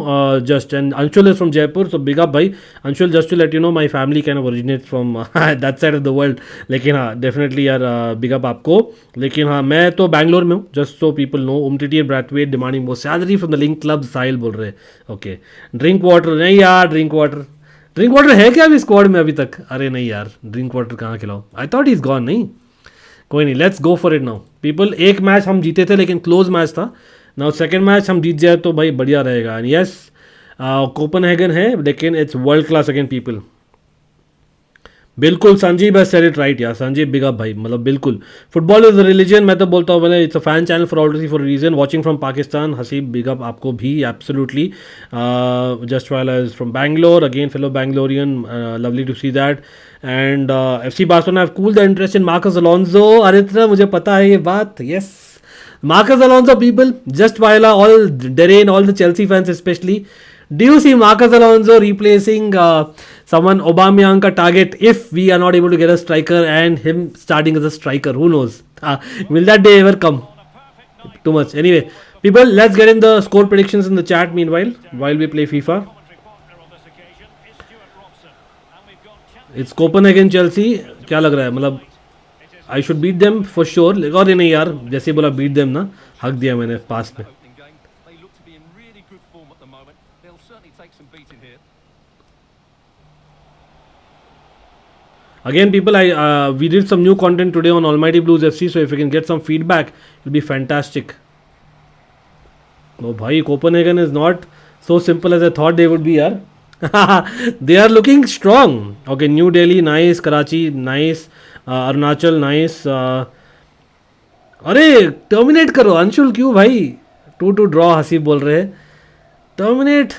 and Anshul is from Jaipur, so big up bhai. Anshul, just to let you know, my family kind of originates from that side of the world. लेकिन हाँ definitely यार big up आपको. लेकिन हाँ मैं तो बैंगलोर में हूँ, just so people know. Umtiti and Bradway demanding more salary from the link club. साहिल बोल रहे okay. Drink water नहीं यार, drink water है क्या अभी स्क्वाड में अभी तक? अरे नहीं यार, ड्रिंक वाटर कहाँ खिलाओ? I thought he is gone. नहीं कोई नहीं, let's go for it now people. एक मैच हम जीते थे लेकिन क्लोज मैच था. नाउ सेकंड मैच हम जीत जाए तो भाई बढ़िया रहेगा. एंड यस कोपनहेगन है लेकिन it's world class again people. बिल्कुल Sanjeev has said it right यार. संजीव बिग अप भाई, मतलब बिल्कुल. Football is a religion. मैं तो बोलता हूँ मैंने it's a fan channel for already for reason. Watching from Pakistan. Haseeb big up आपको भी absolutely. Just while is from Bangalore again, fellow Bangalorean. Lovely to see that. And FC Barcelona have cooled the interest in Marcos Alonso. अरे इतना मुझे पता है ये बात. Yes Marcos Alonso people, just while all Derain, all the Chelsea fans especially, do you see Marcos Alonso replacing someone Aubameyang ka target if we are not able to get a striker and him starting as a striker? Who knows? Will that day ever come? Too much. Anyway, people, let's get in the score predictions in the chat meanwhile, while we play FIFA. It's Copenhagen Chelsea. क्या लग रहा है? मतलब I should beat them for sure. और नहीं यार, जैसे बोला बीट देम ना, हक दिया मैंने पास में. Again people, we did some new content today on Almighty Blues FC, so if you can get some feedback it'll be fantastic. Oh bhai, Copenhagen is not so simple as I thought they would be yaar. They are looking strong. Okay, New Delhi nice, Karachi nice, Arunachal nice. अरे terminate करो अंशुल. क्यों भाई? 2-2 draw Haseeb बोल रहे हैं. Terminate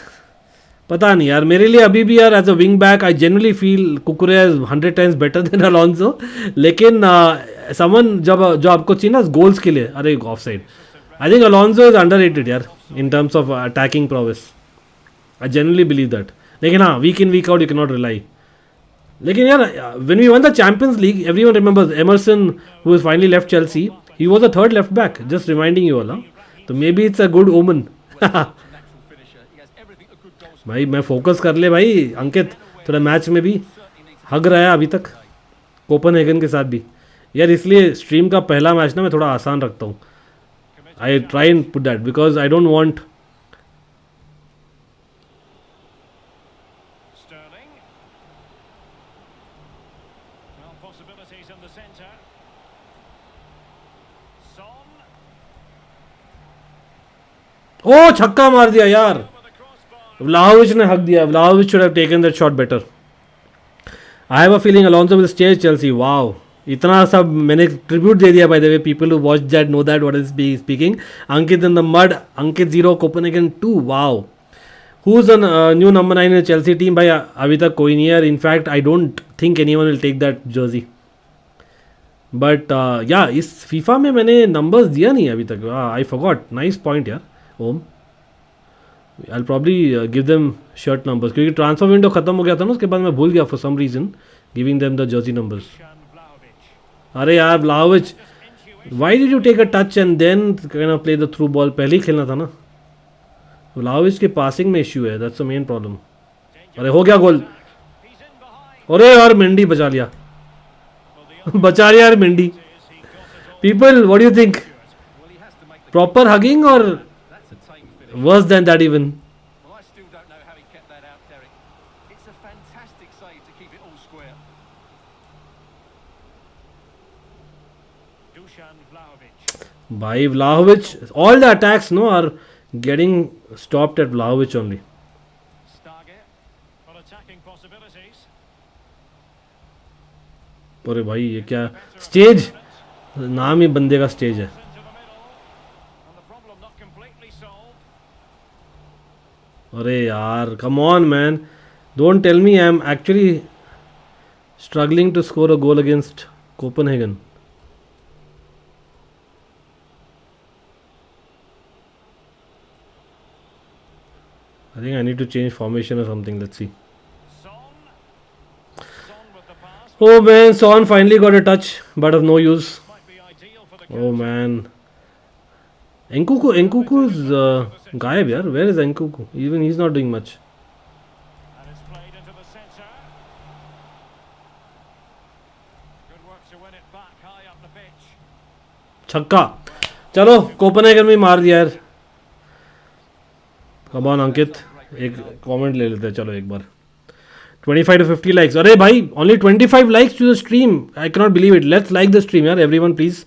पता नहीं यार, मेरे लिए अभी भी यार as a wing back I generally feel Cucurella is 100 times better than Alonso. लेकिन समन जो आपको चाहिए ना गोल्स के लिए, अरे offside. I think Alonso is underrated यार in terms of attacking prowess. I generally believe that. लेकिन हाँ, week in week out you can not rely. लेकिन यार when we won the Champions League, everyone remembers Emerson who has finally left Chelsea. He was a third left back. Just reminding you all. So maybe it's a good omen. भाई मैं focus कर ले भाई अंकित, थोड़ा match में भी हग रहा है अभी तक कोपनहेगन के साथ भी यार. इसलिए स्ट्रीम का पहला मैच ना मैं थोड़ा आसान रखता हूँ. I try and put that because I don't want. ओ छक्का मार दिया यार. व्लाहोविच ने हक दिया. Vlahovic should have taken that shot better. I have a feeling Alonso will stay Chelsea. Wow, इतना सब मैंने ट्रिब्यूट दे दिया. By the way people who watch that know that what is speaking. Ankit in the mud. Ankit 0, Copenhagen 2. Wow. Who is new number 9 in Chelsea team? भाई अभी तक कोई नहीं है. In fact I don't think anyone will take that jersey. But या इस FIFA में मैंने नंबर्स दिया नहीं अभी तक. I forgot. नाइस पॉइंट यार ओम. I'll probably give them shirt numbers क्योंकि ट्रांसफर विंडो खत्म हो गया था ना, उसके बाद मैं भूल गया for some reason giving them the jersey numbers. अरे यार Vlahovic, why did you take a touch and then can play the through ball? पहले ही खेलना था ना. व्लाहोविच के पासिंग में इश्यू है, दैट्स द मेन प्रॉब्लम. अरे हो गया गोल. अरे यार मेंडी बचा लिया. बचा रहे यार Mendy. People, what do you think? Proper hugging or worse than that even? Well, I still don't know how he kept that out, Derek. It's a fantastic save to keep it all square. By Vlahovic, all the attacks no are getting stopped at Vlahovic only. अरे भाई ये क्या stage, नाम ही बंदे का stage है. अरे यार come on man, don't tell me I am actually struggling to score a goal against Copenhagen. I think I need to change formation or something. Let's see. Oh man, Son finally got a touch, but of no use. Oh man. Nkunku's गायब यार. Where is Nkunku? Even he's not doing much. छक्का. चलो Copenhagen में मार दिया यार. Come on अंकित, एक comment ले लेते हैं चलो एक बार. 25 to 50 likes. अरे भाई only 25 likes to the stream. I cannot believe it. Let's like the stream यार everyone please.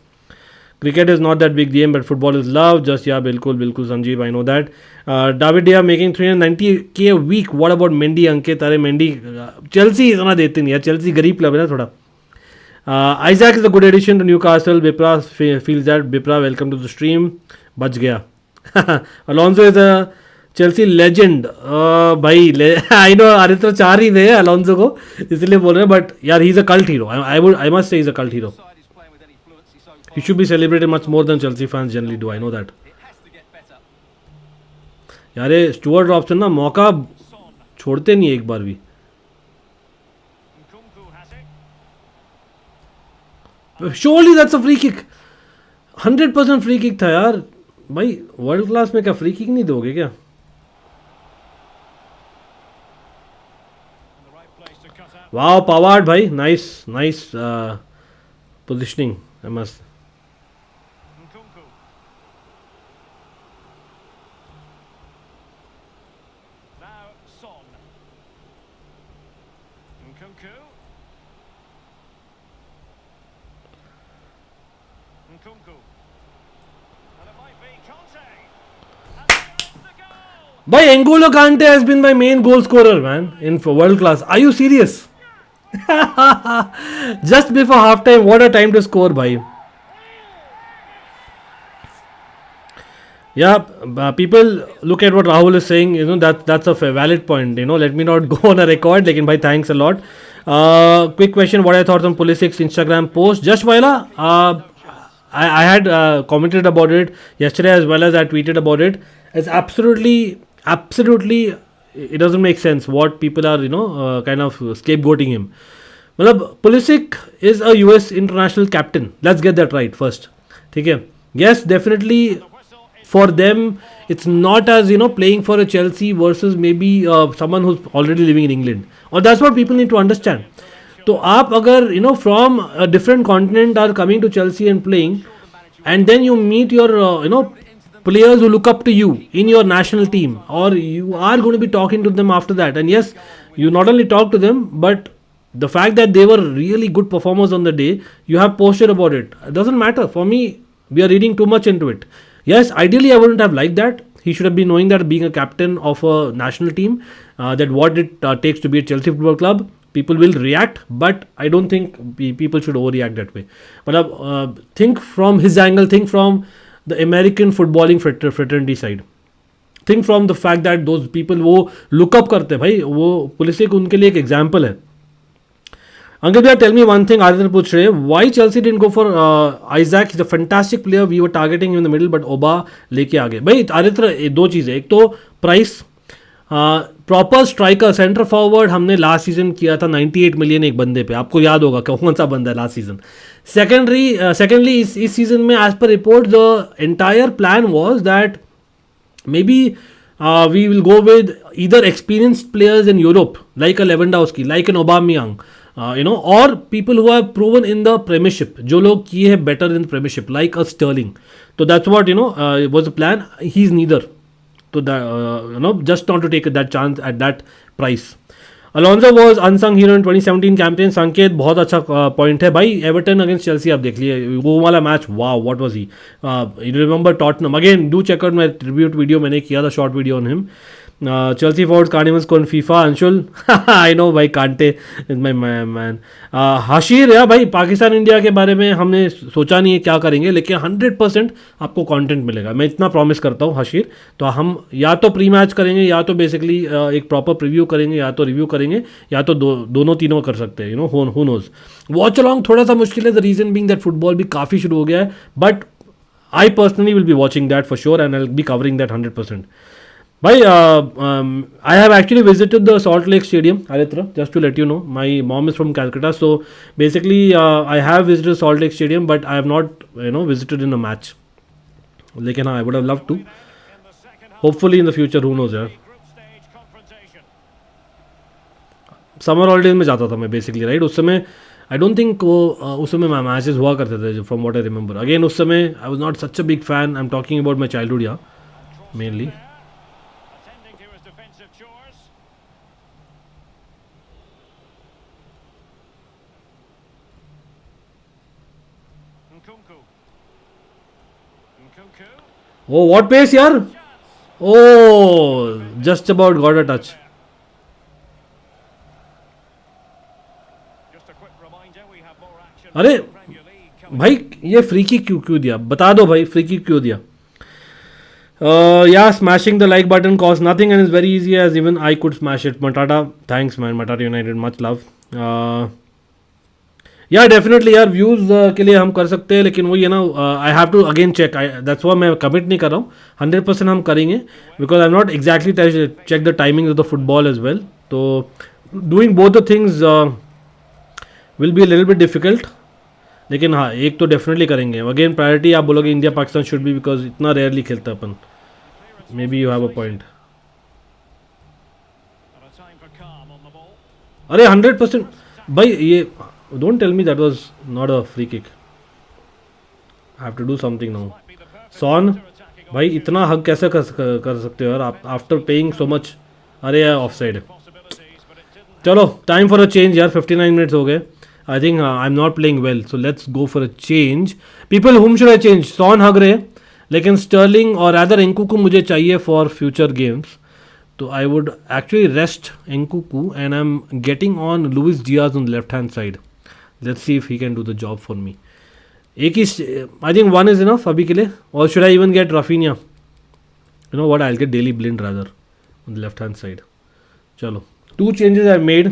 Cricket is not that big game but football is love. Just yeah बिल्कुल बिल्कुल Sanjeev, I know that. David Dea making 390k a week. What about Mendy अंकित? अरे Mendy Chelsea इतना देते नहीं यार. Chelsea गरीब club है ना थोड़ा. Isak is a good addition to Newcastle. Bipra feels that. Bipra welcome to the stream. बच गया. Alonso is a Chelsea legend. भाई आई नो आरित्र चार ही थे अलोंसो को, इसलिए बोल रहे हैं. बट यार he is a cult hero. I must say is a cult hero. He should be celebrated much more than Chelsea fans generally do. I know that. यार ये स्टुअर्ट रॉबसन ना मौका छोड़ते नहीं एक बार भी. Surely that's a free kick. 100% free kick था यार. भाई वर्ल्ड क्लास में क्या फ्री किक नहीं दोगे क्या? Wow, Pavard bhai, nice positioning. I must. Bhai, N'Golo Kante has been my main goal scorer, man, in for world class. Are you serious? Just before half time, what a time to score, bhai. Yeah, people look at what Rahul is saying. You know that's a valid point. You know, let me not go on a record. Lekin bhai, thanks a lot. Quick question: what I thought on Pulisic's Instagram post? Just Vaila, I had commented about it yesterday as well as I tweeted about it. It's absolutely, it doesn't make sense what people are, kind of scapegoating him. Matlab, Pulisic is a US international captain. Let's get that right first. Okay. Yes, definitely for them, it's not as, playing for a Chelsea versus maybe someone who's already living in England. Or that's what people need to understand. So, aap agar, from a different continent are coming to Chelsea and playing, and then you meet your, players who look up to you in your national team, or you are going to be talking to them after that. And yes, you not only talk to them, but the fact that they were really good performers on the day, you have posted about it. It doesn't matter. For me, we are reading too much into it. Yes, ideally I wouldn't have liked that. He should have been knowing that being a captain of a national team, that what it takes to be a Chelsea Football Club. People will react, but I don't think people should overreact that way. But think from his angle, think from the American footballing fraternity side. Think from the fact that those people वो look up करते हैं भाई, वो Pulisic उनके लिए एक example है. Ankit bhaiya, tell me one thing. Aditya पूछ रहे हैं, why Chelsea didn't go for Isak? He's a fantastic player. We were targeting him in the middle, but Oba लेके आ गए. भाई आदित्य दो चीज़ें, एक तो price, proper striker centre forward हमने लास्ट सीजन किया था 98 मिलियन एक बंदे पे. आपको याद होगा कौन सा बंदा है लास्ट सीजन. सेकेंडली इस सीजन में as per report the entire plan was that maybe we will go with either experienced players in Europe, like a Lewandowski, like an Aubameyang, or people who have proven in the Premiership, जो लोग किए हैं better in Premiership, like a Sterling. So that's what was the plan. He's neither. So that, just not to take that chance at that price. Alonso was unsung hero in 2017 campaign. संकेत बहुत अच्छा point है भाई. Everton against Chelsea आप देख लिए वो वाला match. Wow what was he. You remember Tottenham again. Do check out my tribute video. मैंने किया था short video on him. Chelsea forwards can't even score on FIFA. Anshul, I know भाई कांटे is my man. हाशिर या भाई Pakistan India के बारे में हमने सोचा नहीं है क्या करेंगे, लेकिन 100% आपको कंटेंट मिलेगा. मैं इतना प्रॉमिस करता हूँ हाशिर. तो हम या तो प्री मैच करेंगे, या तो बेसिकली एक प्रॉपर प्रीव्यू करेंगे, या तो रिव्यू करेंगे, या तो दोनों तीनों कर सकते हैं. Who knows. वॉच अलॉन्ग थोड़ा सा मुश्किल है. The reason being that football भी काफ़ी शुरू हो गया है, but I personally will be watching that for sure and I will be covering that 100%. Bhai, I have actually visited the Salt Lake Stadium, Aritra, just to let you know. My mom is from Calcutta, so basically I have visited Salt Lake Stadium, but I have not, visited in a match. Lekin I would have loved to. Hopefully in the future, who knows, yaar. Summer holidays में जाता था मैं basically, right? उस समय I don't think वो उस समय matches हुआ करते थे, from what I remember. Again, उस समय I was not such a big fan. I'm talking about my childhood, yeah, mainly. Oh, what pace, yaar! Oh, just about got a touch. अरे भाई ये फ्री किक क्यों दिया, बता दो भाई, फ्री किक क्यों दिया. Yeah, smashing the like button costs nothing and is very easy as even I could smash it. Matata, thanks man, Matata United, much love. या डेफिनेटली यार व्यूज़ के लिए हम कर सकते हैं, लेकिन वो ये ना I have to again check. That's why मैं कमिट नहीं कर रहा हूँ. 100% हम करेंगे because I am not exactly check the timing of the football as well. तो doing both the things will be a little bit difficult, लेकिन हाँ एक तो डेफिनेटली करेंगे. अगेन प्रायोरिटी आप बोलोगे India Pakistan should be, because इतना रेयरली खेलता है अपन. May be you have a point. अरे 100% भाई ये don't tell me that was not a free kick. I have to do something now. Son, भाई इतना हक कैसे कर सकते हो यार आप आफ्टर पेइंग सो मच. अरे यार ऑफ साइड. चलो टाइम फॉर अ चेंज यार. 59 मिनट्स हो गए. I think I am not playing well, so let's go for a change. People whom should I change. Son हग रहे, लेकिन स्टर्लिंग और अदर इंकू को मुझे चाहिए फॉर फ्यूचर गेम्स. तो I would actually rest Nkunku and I am getting on Luis Diaz on left hand side. Let's see if he can do the job for me. एक ही, I think one is enough अभी के लिए. Or should I even get Rafinha? You know what? I'll get Daily Blind rather on the left hand side. चलो 2 changes I've made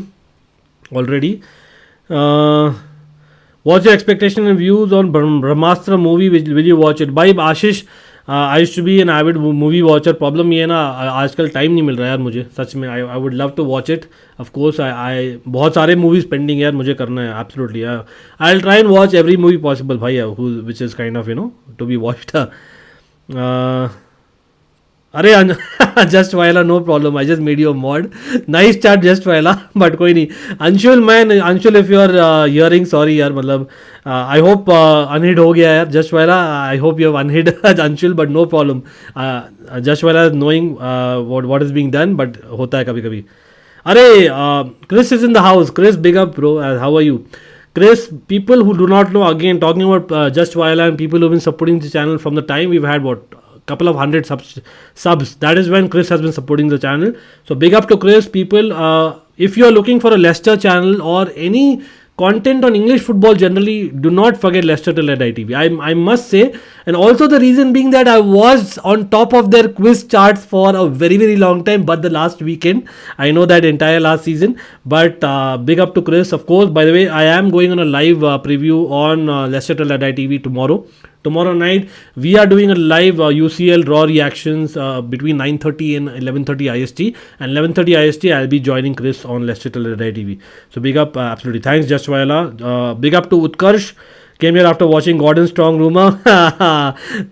already. What's your expectation and views on Brahmastra movie? Will you watch it? By Ashish, I used to be an avid movie watcher. Problem ये है ना आजकल time नहीं मिल रहा यार मुझे सच में. I would love to watch it of course. I बहुत सारे मूवीज़ पेंडिंग यार मुझे करना है. Absolutely I will try and watch every movie possible भाई, which is kind of to be watched. अरे just Viola no problem. I just made you a mod. Nice chat just Viola. But कोई नहीं. Anshul man, Anshul if you are hearing sorry यार, मतलब I hope अनहिड हो गया यार just Viola. I hope you have unhid Anshul, but no problem. Just Viola is knowing what is being done, but होता है कभी कभी. अरे Chris is in the house. Chris big up bro, how are you Chris? People who do not know, again talking about Just Viola and people who have been supporting the channel from the time we've had couple of hundred subs. That is when Chris has been supporting the channel. So big up to Chris. People, if you are looking for a Leicester channel or any content on English football generally, do not forget Leicester till at ITV. I must say, and also the reason being that I was on top of their quiz charts for a very very long time, but the last weekend, I know that entire last season, but big up to Chris. Of course, by the way, I am going on a live preview on Leicester till at ITV tomorrow night. We are doing a live UCL raw reactions between 9:30 and 11:30 IST, and 11:30 IST I'll be joining Chris on Leicester till at ITV. So big up, absolutely thanks Just Viola. Big up to Utkarsh, came here after watching Gordon Strong rumor.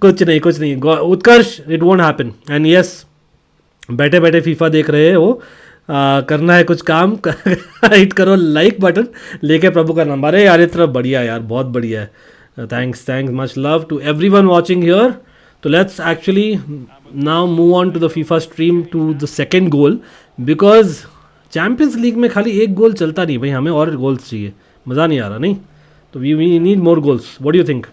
कुछ नहीं Utkarsh, it won't happen. And yes, बैठे बैठे FIFA देख रहे हो, करना है कुछ काम हिट करो लाइक बटन, लेके प्रभु का नाम। अरे यार इतना बढ़िया यार, बहुत बढ़िया है। Thanks much love to everyone watching here. तो let's actually now move on to the FIFA stream to the second goal, because Champions League में खाली एक गोल चलता नहीं भाई, हमें और गोल्स चाहिए, मज़ा नहीं आ रहा नहीं, तो we need more goals. What do you think,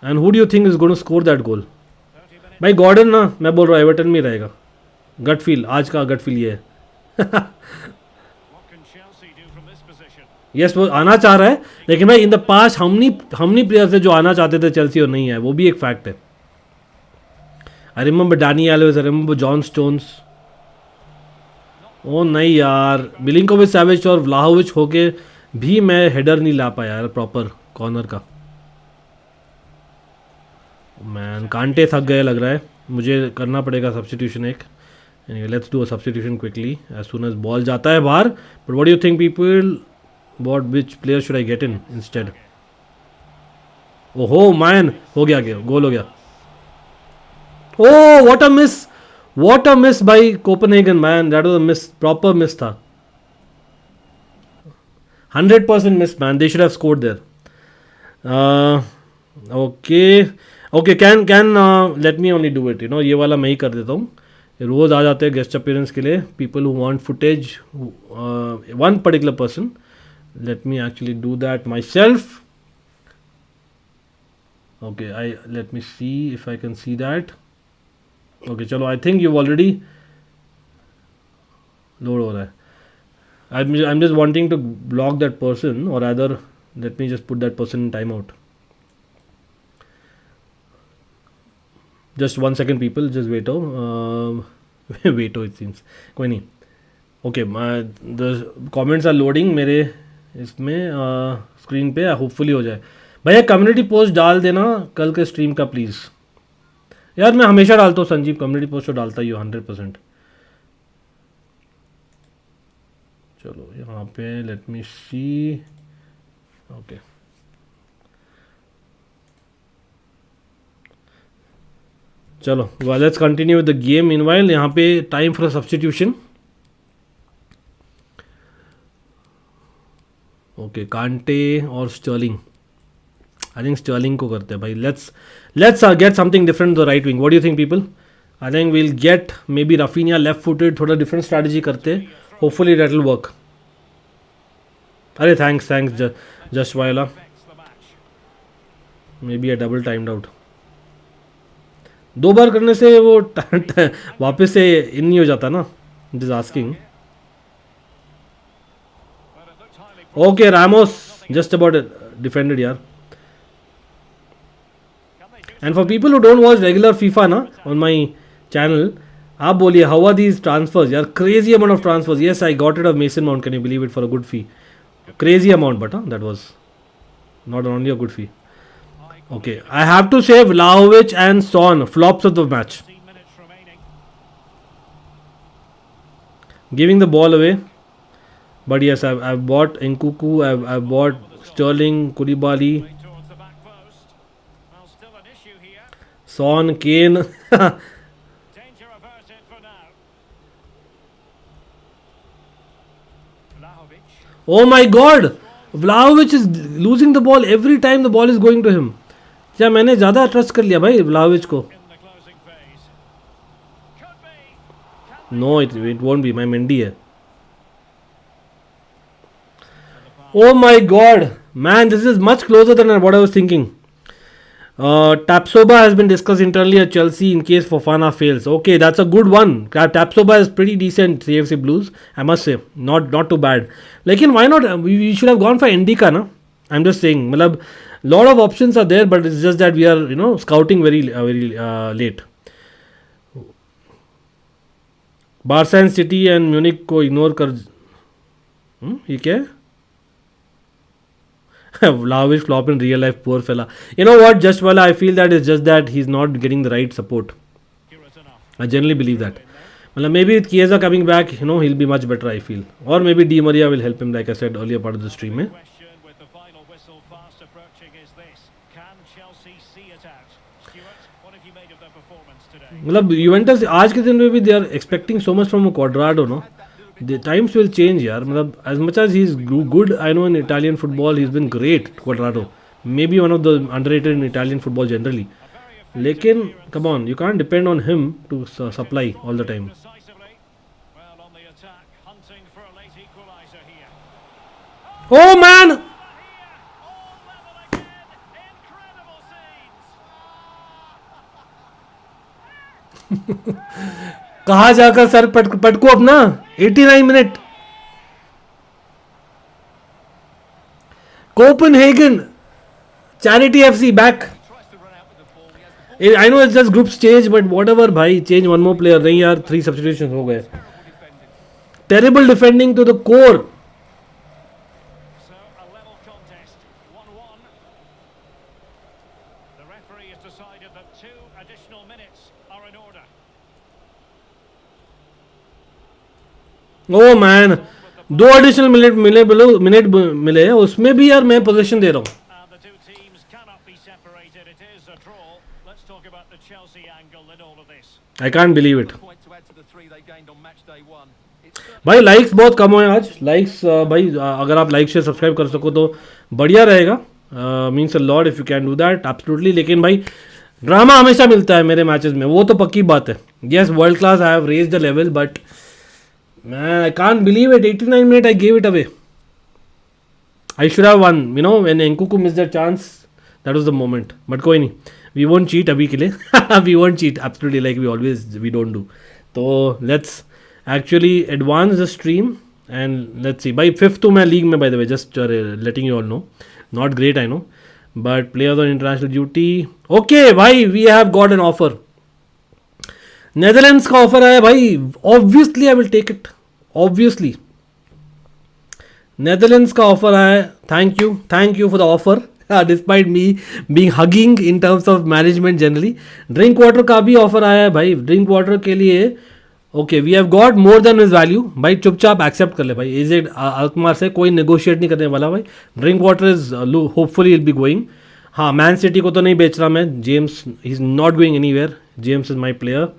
and who do you think is going to score that goal? भाई गॉर्डन ना, मैं बोल रहा हूँ एवर्टन में रहेगा, गट फील, आज का गट फील ये है। यस वो आना चाह रहा है, लेकिन भाई इन द पास्ट हमनी प्लेयर्स है जो आना चाहते थे चेल्सी और नहीं है, वो भी एक फैक्ट है। I remember Dani Alves, I remember John Stones. ओ नहीं यार, मिलिंकोविच सैविच और व्लाहोविच होके भी मैं हेडर नहीं ला पाया यार प्रॉपर कॉर्नर का। मैन कांटे थक गए लग रहा है, मुझे करना पड़ेगा सब्स्टिट्यूशन एक। Anyway let's do a substitution quickly as soon as ball जाता है बाहर। But what do you think people, what which player should I get in instead? ओहो मैन, हो गया गोल हो गया। Oh what a miss by Copenhagen man, that was a miss, proper miss था, 100% miss man, they should have scored there. Okay can let me only do it, you know, ये वाला मैं ही कर देता हूँ, रोज़ आ जाते हैं गेस्ट अपीयरेंस के लिए people who want footage, one particular person, let me actually do that myself. Okay let me see if I can see that. Okay चलो, I think you already load हो रहा है। I am just wanting to block that person, और other let me just put that person in time out. Just 1 second people, just veto veto it seems, कोई नहीं। Okay the comments are loading मेरे इसमें screen पे, hopefully हो जाए। भैया community post डाल देना कल के स्ट्रीम का प्लीज़। यार मैं हमेशा डालता हूँ संजीव, कम्युनिटी पोस्ट तो डालता ही हो 100%। चलो यहाँ पे लेट मी सी। ओके चलो let's continue with the game. Meanwhile यहाँ पे टाइम फॉर सब्स्टिट्यूशन। ओके कांटे और स्टर्लिंग, आई थिंक स्टर्लिंग को करते हैं भाई। Let's get something different the right wing. What do you think people? I think will get maybe Raphinha left footed, थोड़ा different strategy करते, hopefully that will work. अरे thanks just Viola, may be a double timed out. 2 बार करने से वो वापस से इन नहीं हो जाता ना, it is asking. Okay Ramos just about defended यार। And for people who don't watch regular FIFA ना ऑन माई चैनल, आप बोलिए हाउ आर दीज ट्रांसफर्स यार? Crazy amount of transfers. Yes I got it of Mason Mount, can you believe it, for a good fee. Crazy amount, but that was not only a good fee. Okay, I have to say Vlahovic and Son, flops of the match. Giving the ball away. But yes, I've bought Nkuku, I've bought Sterling, Koulibaly, Son, Kane. Oh my God! Vlahovic is losing the ball every time the ball is going to him. क्या मैंने ज़्यादा trust कर लिया भाई Vlahovic को? No it won't be, my Mendy है। Oh my God man, this is much closer than what I was thinking. Tapsoba has been discussed internally at Chelsea in case Fofana fails. Okay, that's a good one. Tapsoba is pretty decent, CFC Blues, I must say. Not too bad. Lekin why not? We should have gone for Endika, na? I'm just saying. Malab, lot of options are there, but it's just that we are, you know, scouting very late. Barca and City and Munich को ignore कर, ये क्या है? Vlahovic flop in real life, poor fella. You know what? Just while I feel that it's just that he's not getting the right support. I generally believe that. Well, maybe with Chiesa coming back, you know, he'll be much better, I feel. Or maybe Di Maria will help him, like I said earlier part of the stream. मतलब Juventus आज के दिन में भी they are expecting so much from Cuadrado no the times will change यार मतलब as much as he is good I know in Italian football he is been great Cuadrado maybe one of the underrated in Italian football generally लेकिन come on you can't depend on him to supply all the time oh man कहा जाकर सर पटको अपना 89 minute Copenhagen charity FC back I know it's just group stage but whatever भाई change one more player नहीं यार 3 substitutions हो गए terrible defending to the core oh man 2 additional minute मिले उसमें भी यार मैं पोजीशन दे रहा हूँ आई कांट बिलीव इट भाई लाइक्स बहुत कम हुए आज लाइक्स भाई अगर आप लाइक शेयर सब्सक्राइब कर सको तो बढ़िया रहेगा means a lot if you can do that absolutely लेकिन भाई ड्रामा हमेशा मिलता है मेरे मैचेस में वो तो पक्की बात है yes world class I have raised the level but man, I can't believe it. 89 minutes, I gave it away. I should have won. You know, when Nkunku missed that chance, that was the moment. But कोई नहीं. We won't cheat अभी के लिए. We won't cheat. Absolutely, like we don't do. So let's actually advance the stream and let's see. By 5th to my league में by the way, just letting you all know. Not great, I know. But players on international duty. Okay, भाई, we have got an offer. Netherlands का offer आया भाई obviously I will take it obviously Netherlands का offer आया thank you for the offer despite me being hugging in terms of management generally drink water का भी offer आया है भाई ड्रिंक वाटर के लिए okay we have got more than his value भाई चुपचाप एक्सेप्ट कर ले भाई एजेड अलकुमार से कोई नेगोशिएट नहीं करने वाला भाई drink water is hopefully will be going हाँ मैन सिटी को तो नहीं बेच रहा मैं James he is not going anywhere James is my player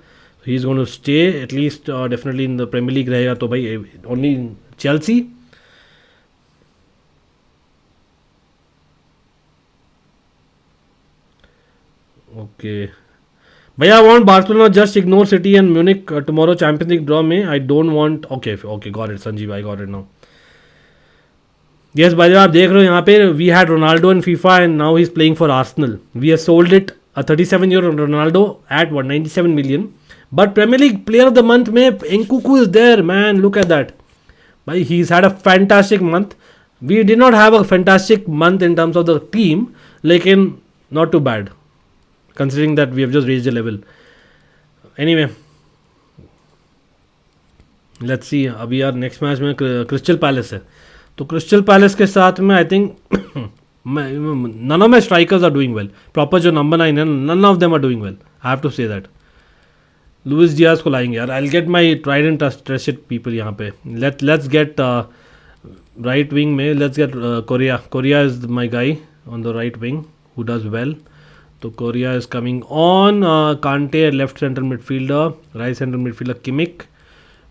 he is going to stay at least definitely in the Premier League रहेगा तो भाई only Chelsea okay भैया I want Barcelona just ignore City and Munich tomorrow Champions League draw में I don't want okay got it Sanjeev I got it now yes भाई आप देख रहे हो यहाँ पे we had Ronaldo in FIFA and now he's playing for Arsenal we have sold it a 37-year-old Ronaldo at 97 million But Premier League Player of the Month में Nkunku is there, man. Look at that. Bhai, he's had a fantastic month. We did not have a fantastic month in terms of the team, लेकिन not too bad, considering that we have just reached the level. Anyway, let's see. अभी यार next match में Crystal Palace है. तो Crystal Palace के साथ में I think none of my strikers are doing well. Proper जो number 9 है, none of them are doing well. I have to say that. Luis Diaz को लाएंगे यार I get my tried and trusted people यहाँ पे let's get right wing में let's get Correa is my guy on the right wing who does well तो Correa is coming on Kante left centre midfielder right centre midfielder Kimmich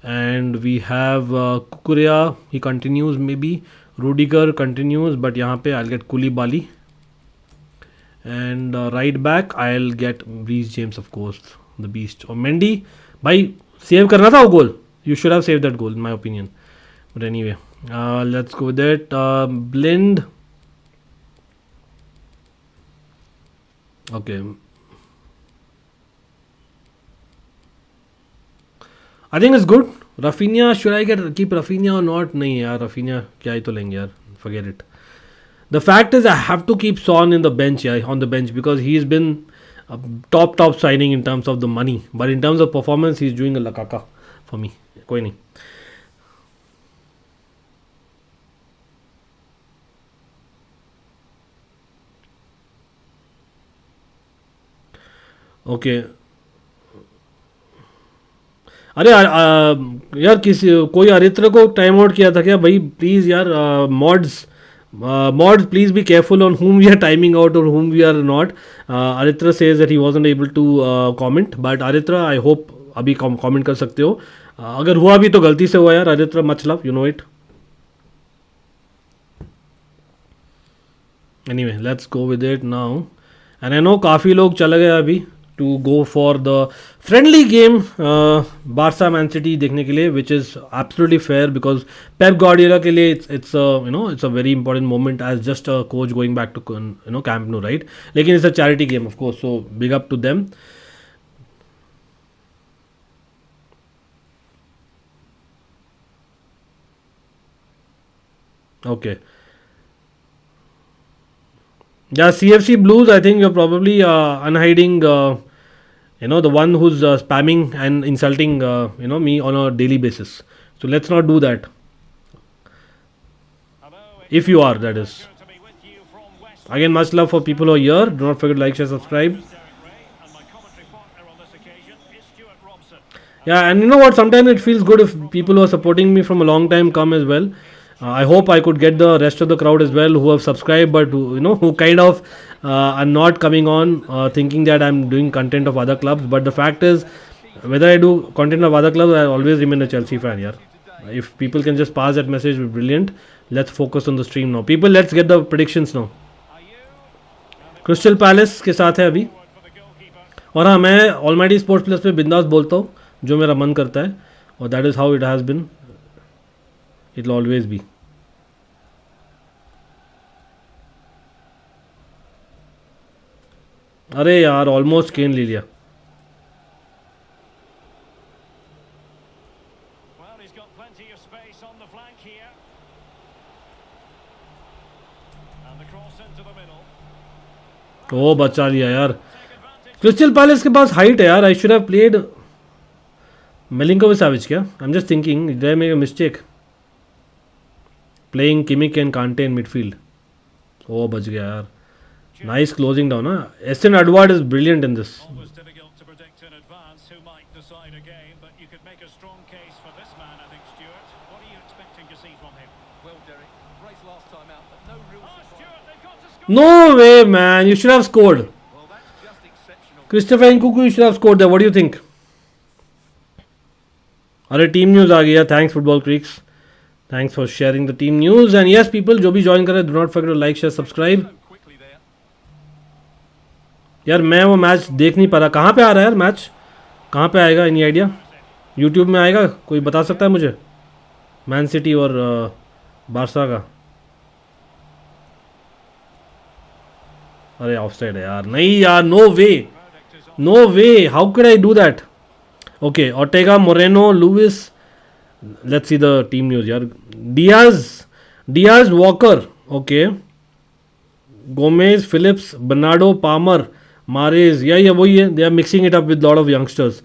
and we have Cucurella he continues maybe Rudiger continues but यहाँ पे I get Koulibaly and right back I will get Reece James of course the beast और Mendy भाई save करना था वो goal you should have save that goal in my opinion but anyway let's go that blend okay I think it's good Raphinha should I get keep Raphinha or not नहीं यार Raphinha क्या ही तो लेंगे यार forget it the fact is I have to keep Son in the bench on the bench because he is bin top signing in terms of the money but in terms of performance he's doing a lakaka for me कोई नहीं okay अरे यार किसी कोई अरित्र को time out किया था क्या भाई प्लीज़ यार mods Mods, please be careful on whom we are timing out or whom we are not. Aritra says that he wasn't able to comment, but Aritra, I hope अभी comment कर सकते हो. अगर हुआ भी तो गलती से हुआ यार. Aritra, much love, you know it. Anyway, let's go with it now. And I know काफ़ी लोग चले गए अभी to go for the friendly game Barca Man City देखने के लिए, which is absolutely fair because Pep Guardiola के लिए it's a it's a very important moment as just a coach going back to Camp Nou, right? लेकिन it's a charity game of course, so big up to them. Okay. Yeah, CFC Blues, I think you're probably unhiding the one who's spamming and insulting me on a daily basis. So let's not do that. If you are, that is. Again, much love for people who are here. Do not forget to like, share, subscribe. Yeah, and you know what? Sometimes it feels good if people who are supporting me from a long time come as well. I hope I could get the rest of the crowd as well who have subscribed, but who kind of are not coming on thinking that I'm doing content of other clubs. But the fact is, whether I do content of other clubs, I always remain a Chelsea fan. Yeah, if people can just pass that message, brilliant. Let's focus on the stream now. People, let's get the predictions now. Crystal palace के साथ है अभी. और हाँ, मैं almighty Sports plus पे बिंदास बोलता हूँ जो मेरा मन करता है, और that is how it has been. It will always be. अरे यार, ऑलमोस्ट केन ले लिया. ओ बचा लिया यार. क्रिस्टल पैलेस के पास हाइट है यार. आई शुड हैव प्लेड मिलिंकोविच-साविच क्या? आई am just thinking, did I make a mistake playing Kimmich and Kante in midfield. Oh, बच गया यार. Nice closing down. Essen Edward is brilliant in this. Always difficult to predict in advance who might decide a game, but you could make a strong case for this man, I think, Stuart. What are you expecting to see from him? Well, Derek, race last time out, but no real surprise. Stuart, they've got to score. No way, man. You should have scored. Well, that's just exceptional. Christopher Nkunku, you should have scored there. What do you think? अरे team news आ गया. Thanks Football Creeks. Thanks for sharing the team news. And yes, people, जो भी join करें, do not forget to like, share, subscribe. यार मैं वो match देख नहीं पा रहा. कहाँ पे आ रहा है यार मैच? कहाँ पे आएगा? Any idea? यूट्यूब में आएगा? कोई बता सकता है मुझे? मैन सिटी और बार्सा का. अरे ऑफसाइड है यार. नहीं यार, no way, no way. How could I do that? Okay, Ortega, Moreno, Luis. Let's see the team news यार. Diaz, Walker, okay. Gomez, Phillips, Bernardo, Palmer, Mahrez. Yeah, वही है. They are mixing it up with lot of youngsters.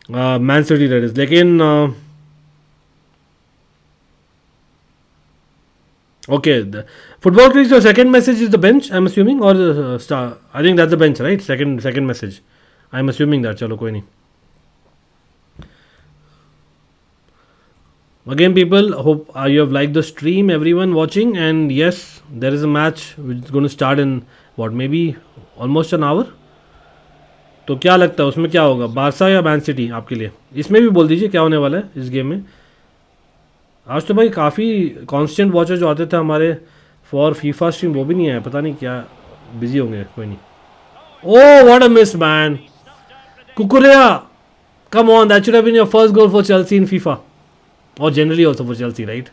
Man City that is. लेकिन okay, the Football Crease, your second message is the bench, I'm assuming, or the star. I think that's the bench, right? Second message. I'm assuming that. चलो कोई नहीं. Again, people, hope you have liked the stream, everyone watching. And yes, there is a match which is going to start in what, maybe almost an hour. तो क्या लगता है उसमें क्या होगा, बार्सा या मैन सिटी आपके लिए? इसमें भी बोल दीजिए क्या होने वाला है इस गेम में. आज तो भाई काफ़ी कांस्टेंट वॉचर जो आते थे हमारे फॉर फीफा स्ट्रीम, वो भी नहीं आए. पता नहीं क्या बिजी होंगे. कोई नहीं. Oh what a miss man. Cucurella, come on, that should have been your first goal for Chelsea in FIFA. Or generally also for Chelsea, right?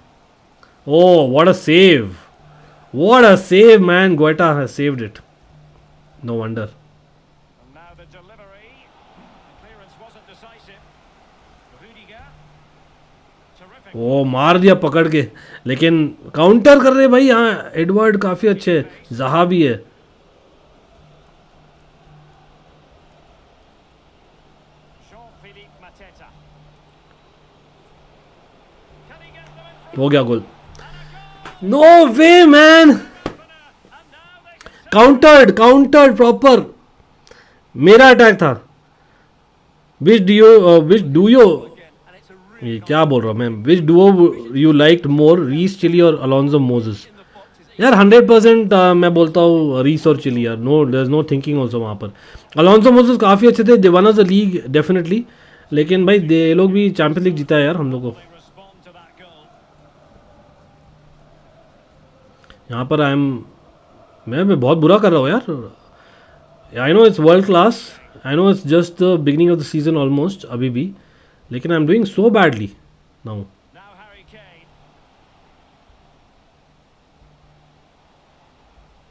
Oh, what a save. What a save, man. Guaita has saved it. No wonder. And now the delivery. The clearance wasn't decisive. Rudiger. Terrific. Oh, मार दिया पकड़ के. लेकिन counter कर रहे भाई यहाँ. Edward काफ़ी अच्छे. ज़हा भी है. हो गया गोल. नो वे मैन. Countered proper. मेरा अटैक था. विच डू यू ये क्या बोल रहा हूँ मैं. Which do you liked more, Reece Chilly और अलोंसो मोजेस? यार 100% मैं बोलता हूँ रीस और चिली यार, no there is no thinking also वहाँ पर. अलोंसो मोसेस काफ़ी अच्छे थे, they one of the league definitely, लेकिन भाई ये लोग भी चैंपियंस लीग जीता है यार हम लोग को. They respond to that goal. यहाँ पर मैं बहुत बुरा कर रहा हूँ यार. आई know it's world class, I know it's just the beginning of the season almost अभी भी, लेकिन I am doing so badly now, Now Harry Kane.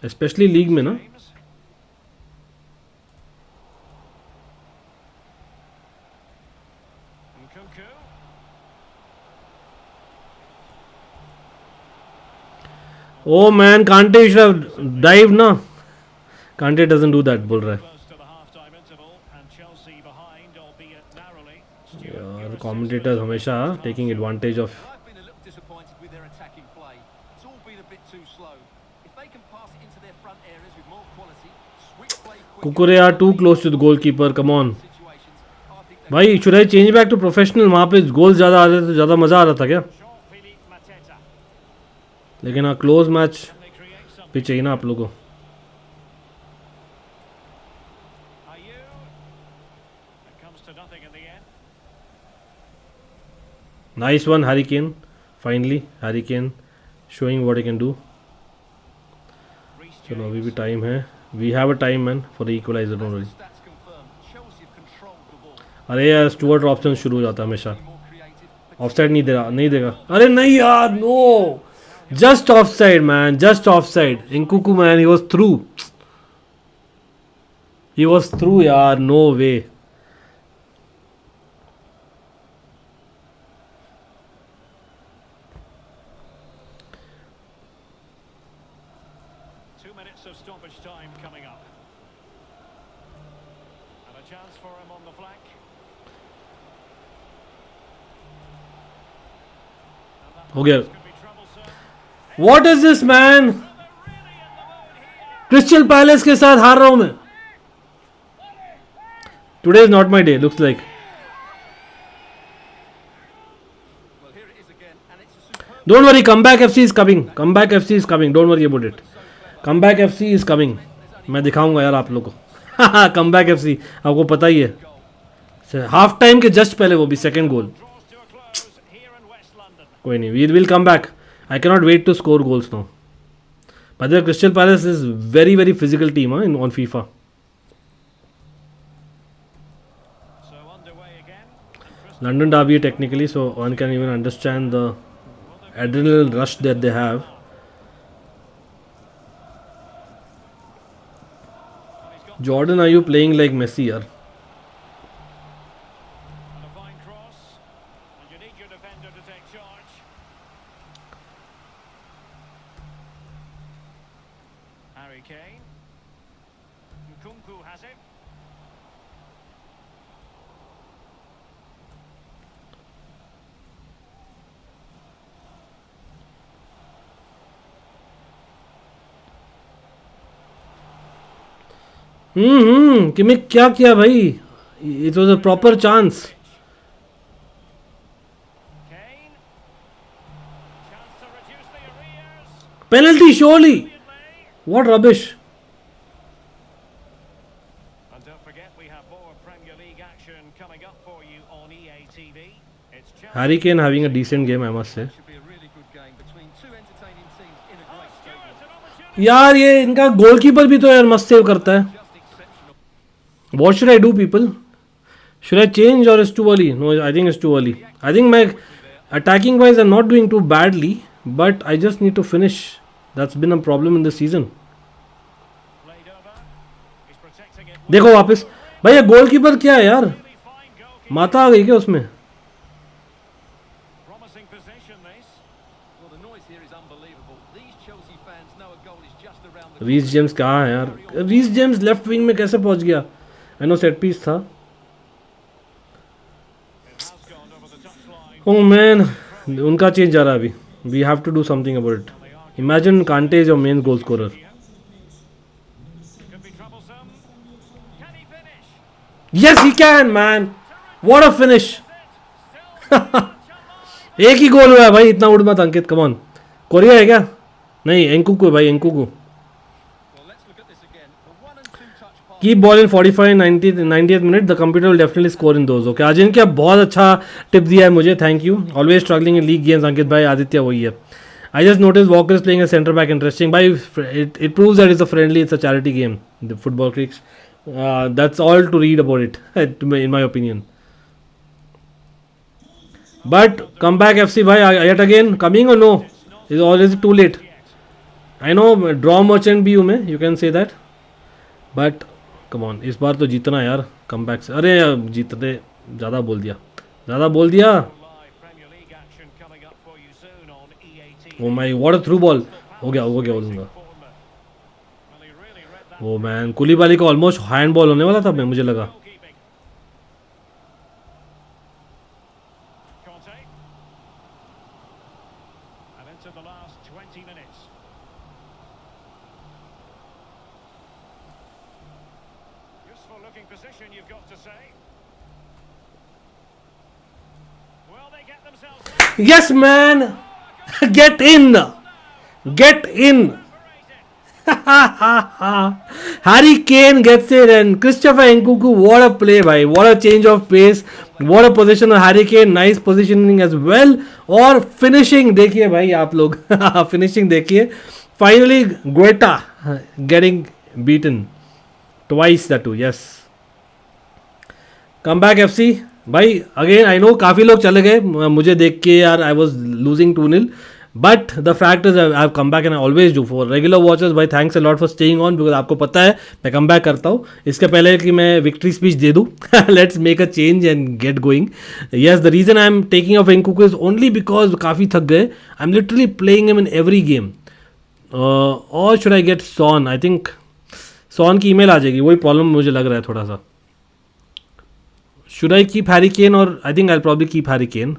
Specially league में ना. James. Nkunku. ओ मैन कांटे यू शुड हैव डाइव ना. कांटे doesn't do that बोल रहा है Close to the half-time interval and Chelsea behind, albeit narrowly. यार. Commentators हमेशा taking advantage of. I've been a little disappointed with their attacking play. It's all been a bit too slow. If they can pass it into their front areas with more quality, switch play quickly, Cucurella too close to the goalkeeper, come on situations, I think भाई. Should I change back to professional? वहाँ पे गोल ज़्यादा आ रहे थे, ज़्यादा मज़ा आ रहा था क्या? Jean-Philippe Mateta. लेकिन हाँ close match Can they create something? भी चाहिए ना आप लोगों को. Ayew. It comes to nothing in the end. Nice one Harry Kane, finally Harry Kane showing what he can do. Reece चलो अभी James. भी टाइम है, we have a time man for the equaliser. Don't worry. stats confirm Chelsea have controlled the ball. अरे यार Stuart option शुरू हो जाता है हमेशा. More creative, but ऑफसाइड नहीं देगा, नहीं देगा. अरे नहीं यार, no, just offside man, just offside. Nkunku man, he was through, he was through यार, no way. 2 minutes of stoppage time coming up. And a chance for him on the flank. And that हो गया. could be troublesome. What is this man? Crystal palace के साथ हार रहा हूं मैं. Today is not my day looks like. well, here it is again, and it's a superb don't worry, come back FC is coming, come back FC is coming, don't worry about it. Come back FC is coming. मैं दिखाऊंगा यार आप लोगों को. Come back FC आपको पता ही है. Half time के जस्ट पहले वो भी second goal. Draws to a close here in West London. कोई नहीं, we will come back. I can not wait to score goals now. By the way Crystal Palace is very very physical team in on FIFA. So underway again. London derby है technically, so one can even understand the adrenaline rush that they have. Jordan, are you playing like Messi yaar? And a fine cross. And you need your defender to take charge. Harry Kane. Nkunku has it. कि मैं क्या किया भाई. It was a proper chance. Kane. Chance to reduce the arrears. Penalty surely. Brilliantly. What rubbish. And don't forget, we have more Premier League action coming up for you on EA TV. It's Chelsea. Harry Kane having a decent game, I must say. should be a really good game between two entertaining teams in a great stadium. Stewart, an opportunity. यार ये इनका goalkeeper भी तो यार मस्त save करता है. Just exceptional. What should I do, people? Should I change or is too early? No, I think it's too early. I think my attacking wise I'm not doing too badly, but I just need to finish. That's been a problem in this season. Played over. He's protecting it. देखो वापस भाई, ये goalkeeper क्या है यार? Really fine goalkeeper. माता आ गई क्या उसमें? Promising possession, this. Well, the noise here is unbelievable. These Chelsea fans know a goal is just around the Reece James कहाँ है यार? रीस जेम्स लेफ्ट विंग में कैसे पहुंच गया? आई नो सेट पीस था. It has gone over the touchline. Oh man, उनका change जा रहा है अभी. We have to do something about it. Imagine Kante is your main goal scorer. Could be troublesome. Can he finish? Yes, he can, man. What a finish. Still very much alive. एक ही गोल हुआ है भाई, इतना उड़ मत अंकित, come on. Korea है क्या? नहीं एंकुकू भाई एंकुकू. Well, let's look at this again. The 1 and 2 touch pass. Keep ball in 45 90th minute. The computer will definitely score in those. Okay, Ajinkya क्या बहुत अच्छा टिप दिया है मुझे. Thank you. Always struggling in league games. Ankit भाई आदित्य वही है. I just noticed Walker is playing a centre back. Interesting. By it proves that it's a friendly, it's a charity game. The football creeks. That's all to read about it, in my opinion. But comeback FC bhai yet again coming or no? Is it too late? I know draw merchant भी हूँ मैं. You can say that. But come on, इस बार तो जीतना यार comeback से. अरे जीतने ज़्यादा बोल दिया. Live Premier League action coming up for you soon on EA Oh my, what a through ball. हो गया बोलूँगा. Well, he really read that. Oh man कुलीबाली का ऑलमोस्ट हैंड बॉल होने वाला था मैं मुझे लगा. Goalkeeping. Conte. And into the last 20 minutes. Useful looking position, you've got to say. Well, they get themselves Yes man, get in. Harry Kane gets it and Christopher Nkunku, what a play bhai, what a change of pace, what a position of Harry Kane, nice positioning as well. और finishing देखिए भाई आप लोग. Finishing देखिए. Finally Guetta getting beaten twice that too. Yes. Comeback FC भाई again I know काफ़ी लोग चले गए मुझे देख के यार. I was losing 2-0 but the fact is I have come back and I always do. For regular watchers भाई thanks a lot for staying on because आपको पता है मैं कम बैक करता हूँ. इसके पहले कि मैं विक्ट्री स्पीच दे दूँ let's make a change and get going. Yes the reason I am taking off Nkunku is only because काफ़ी थक गए. I am literally playing him in every game. और should I get Son. I think Son की email आ जाएगी. वही problem मुझे लग रहा है थोड़ा सा. Should I keep Harry Kane और I think I probably keep Harry Kane.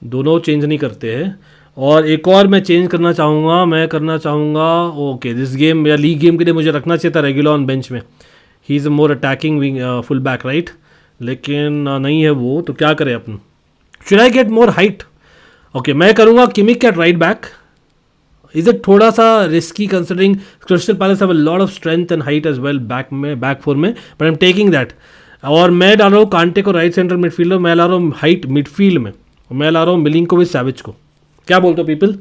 दोनों चेंज नहीं करते हैं. और एक और मैं चेंज करना चाहूँगा ओके दिस गेम या लीग गेम के लिए मुझे रखना चाहिए था रेगुलर ऑन बेंच में. He is a more attacking wing full back right. लेकिन नहीं है वो तो क्या करें अपन. Should I get more height. Okay मैं करूँगा Kimmich at right back. Is it थोड़ा सा risky considering Crystal Palace have a lot of strength and height as well back four में but I am taking that. और मैं डाल रहा हूँ कांटे को राइट सेंट्रल मिडफील्डर. मैं ला रहा हूँ हाइट मिडफील्ड में. मैं ला रहा हूँ मिलिंकोविच सैविच को. क्या बोलते हो पीपल.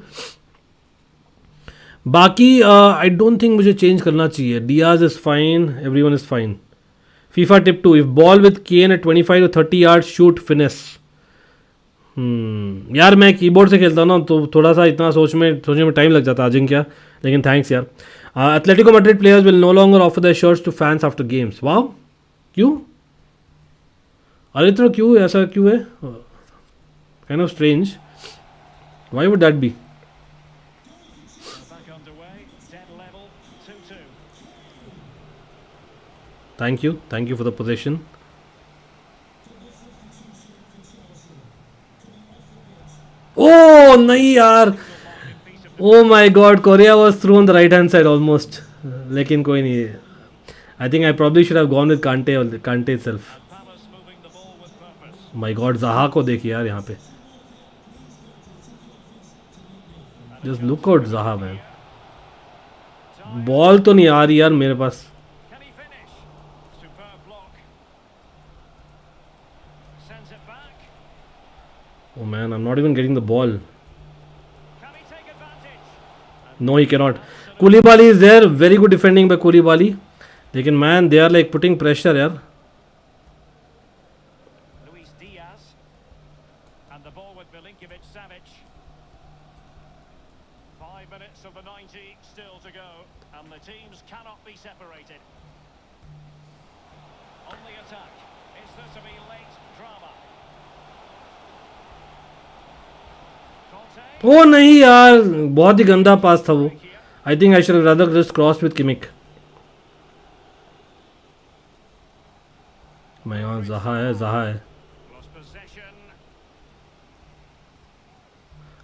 बाकी आई डोंट थिंक मुझे चेंज करना चाहिए. Diaz is fine. Everyone is fine. FIFA tip 2 if ball with Kane at 25 to 30 yards shoot finish. यार मैं कीबोर्ड से खेलता हूँ ना तो थोड़ा सा इतना सोचने में टाइम लग जाता है अजिंक्य. लेकिन थैंक्स यार. Atletico Madrid players will no longer offer their shirts to fans after games. Wow क्यों. अरे तो क्यों ऐसा क्यों है. Kind of strange. Why would that be? back underway. Dead level. 2-2. Thank you for the possession. Oh नहीं यार. Oh my God, Korea was through on the right hand side almost. लेकिन कोई नहीं. I think I probably should have gone with Kante itself. Palace moving the ball with purpose. My God, Zaha को देखिए यार यहाँ पे. Just look out Zaha man. Ball तो नहीं आ रही यार मेरे पास. Can he finish? Superb block. Sends it back. Oh man, I'm not even getting the ball. Can he take advantage? No, he cannot. Koulibaly is there. Very good defending by Koulibaly. लेकिन man, they are like putting pressure यार. Luis Diaz. And the ball with Milinkovic Savic. 5 minutes of the 90 still to go. And the teams cannot be separated. On the attack. Is there to be late drama? Conte. ओ नहीं यार बहुत ही गंदा पास था वो. आई think I should rather just cross with Kimmich. मैं यहाँ ज़हा है. Lost possession.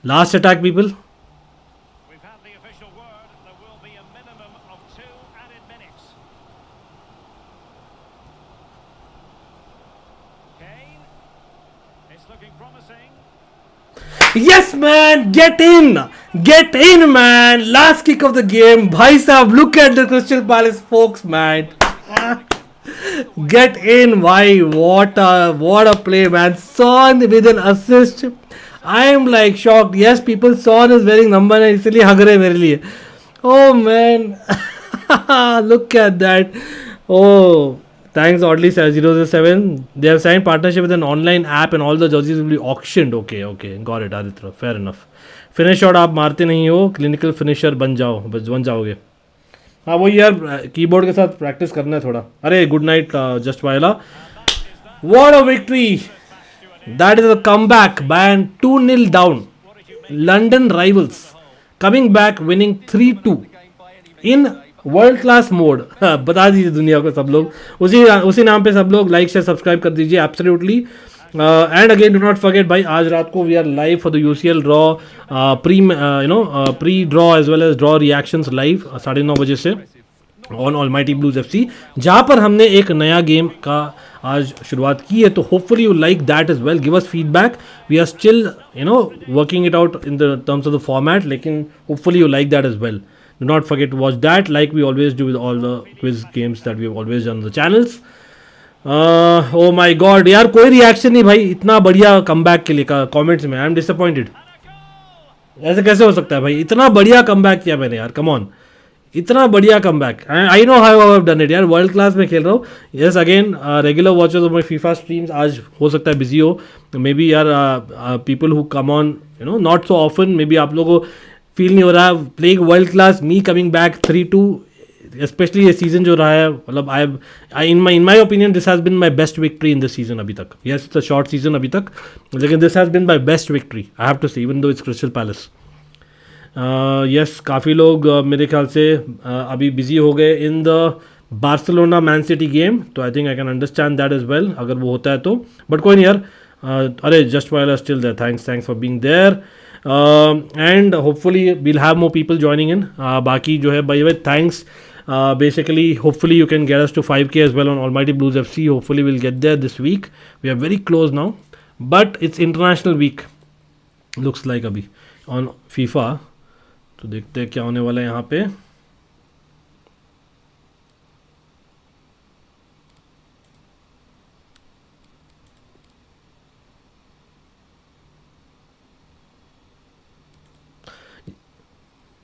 Last attack people. We've had the official word. There will be a minimum of 2 added minutes. Kane. It's looking promising. Yes, man, get in, man. Last kick of the game, bhai sahab. Look at the Crystal Palace folks, man. Get in, why? What a play, man. Son with an assist. I am like shocked. Yes, people Son is wearing number 9, इसलिए हग रहे मेरे लिए. Oh man, look at that. Oh, thanks Oddly 007. They have signed partnership with an online app and all the jerseys will be auctioned. Okay, got it, Aditra. Fair enough. Finish shot आप मारते नहीं हो, clinical finisher बन जाओगे. हाँ वही यार, keyboard के साथ प्रैक्टिस करना है थोड़ा. अरे good night just Viola. What a victory. That is a comeback. Bayern 2-0 down. London rivals coming back winning 3-2 in world class mode. बता दीजिए दुनिया को सब लोग, उसी नाम पे सब लोग लाइक शेयर सब्सक्राइब कर दीजिए. Absolutely. And again do not forget भाई, आज रात को we are live for the UCL draw, pre draw as well as draw reactions live 9:30 बजे से ऑन ऑलमाइटी ब्लूज एफसी, जहाँ पर हमने एक नया गेम का आज शुरुआत की है. तो hopefully you like that as well. Give us feedback. We are still working it out in the terms of the format, लेकिन hopefully you like that as well. Do not forget to watch that, like we always do with all the quiz games that we have always done on the channels. Oh my god यार, कोई reaction नहीं भाई इतना बढ़िया comeback के लिए comments में. I am disappointed. ऐसे कैसे हो सकता है भाई, इतना बढ़िया कमबैक किया मैंने यार. कम ऑन, इतना बढ़िया comeback. I know how I have done it यार. वर्ल्ड क्लास में खेल रहा हूँ. Yes again regular watchers of my FIFA streams आज हो सकता है बिजी हो. मे बी यार people who come on not so often, may be आप लोगों को फील नहीं हो रहा. Playing world class, me coming back 3-2, specially ये सीजन जो रहा है, मतलब आई इन my opinion this has been my best victory in this season अभी तक. Yes it's a short season अभी तक, लेकिन this has been my best victory. I have to say, even though it's Crystal Palace. Yes काफ़ी लोग मेरे ख्याल से अभी बिजी हो गए in the Barcelona Man City game, तो I think I can understand that is well अगर वो होता है तो. बट कोई नहीं यार. अरे just while still there. Thanks for being there. And hopefully we'll have more people joining in. बाकी जो है भाई thanks. Basically hopefully you can get us to 5k as well on Almighty Blues FC. Hopefully we'll get there this week. We are very close now, but it's international week looks like अभी on FIFA. तो देखते हैं क्या होने वाला है यहाँ पे.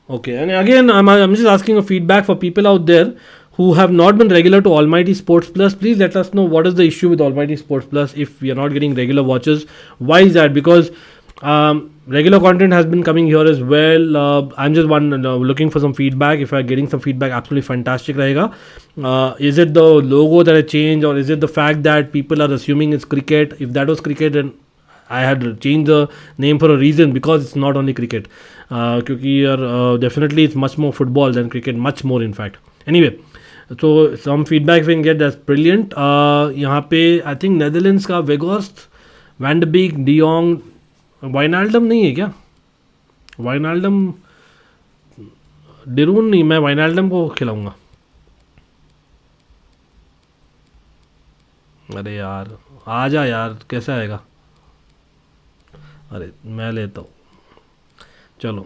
Okay, and again, I'm just asking a feedback for people out there who have not been regular to Almighty Sports Plus. Please let us know what is the issue with Almighty Sports Plus if we are not getting regular watches. Why is that? Because regular content has been coming here as well. I'm just looking for some feedback. If I'm getting some feedback, absolutely fantastic rahega. Is it the logo that I changed, or is it the fact that people are assuming it's cricket? If that was cricket, then I had changed the name for a reason, because it's not only cricket. क्योंकि यार definitely it's much more football than cricket, much more in fact. Anyway, so some feedback we can get, that's brilliant. यहाँ पे I think Netherlands का वेगोर्स्ट, van ड beak, de Jong, वाइनाल्डम नहीं है क्या? वाइनाल्डम, डिरून नहीं, मैं वाइनाल्डम को खिलाऊंगा. अरे यार आ जा यार, कैसे आएगा? अरे मैं लेता हूँ. चलो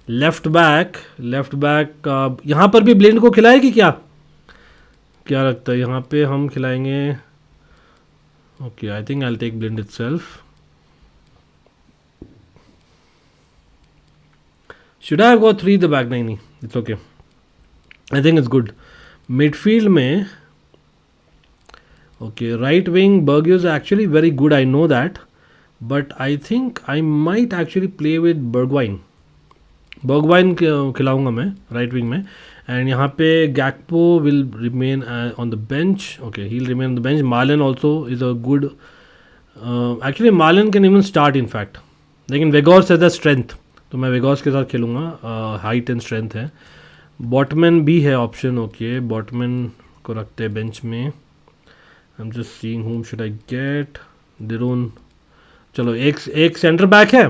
लेफ्ट बैक यहाँ पर भी ब्लिंड को खिलाएगी क्या लगता है? यहाँ पे हम खिलाएंगे. Okay I think I will take Blind itself. Should I have got 3 the back? नहीं it's okay, I think it's good. Midfield में okay right wing Bergwijn actually very good, I know that, but I think I might actually play with Bergwijn खिलाऊंगा मैं right wing में. And यहाँ पे Gakpo will remain on the bench. Okay he will remain on the bench. Malen also is a good, actually Malen can even start in fact, लेकिन वेगॉर्स has the strength, तो मैं वेगॉर्स के साथ खेलूँगा. Height and strength है. बॉटमैन भी है option. Okay बॉटमैन को रखते हैं बेंच में. आई am just seeing whom should I get. डिरून. चलो एक सेंटर बैक है,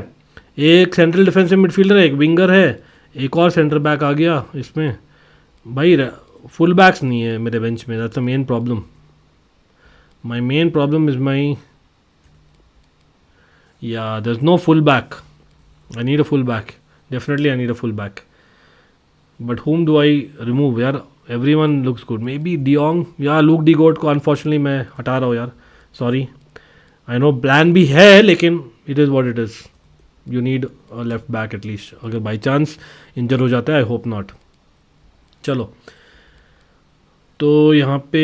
एक सेंट्रल डिफेंसिव मिडफील्डर है, एक विंगर है, एक और सेंटर बैक आ गया इसमें. भाई फुल बैक्स नहीं है मेरे बेंच में. That's the main problem. My main problem is my Yeah, there's no full back. I need a full back. Definitely, I need a full back. But whom do I remove यार? Everyone looks good. Maybe De Jong. या look D गोट को unfortunately मैं हटा रहा हूँ यार. Sorry. I know plan भी है लेकिन it is what it is. You need a left back at least. अगर by chance इंजर हो जाता है I hope not. चलो. तो यहाँ पे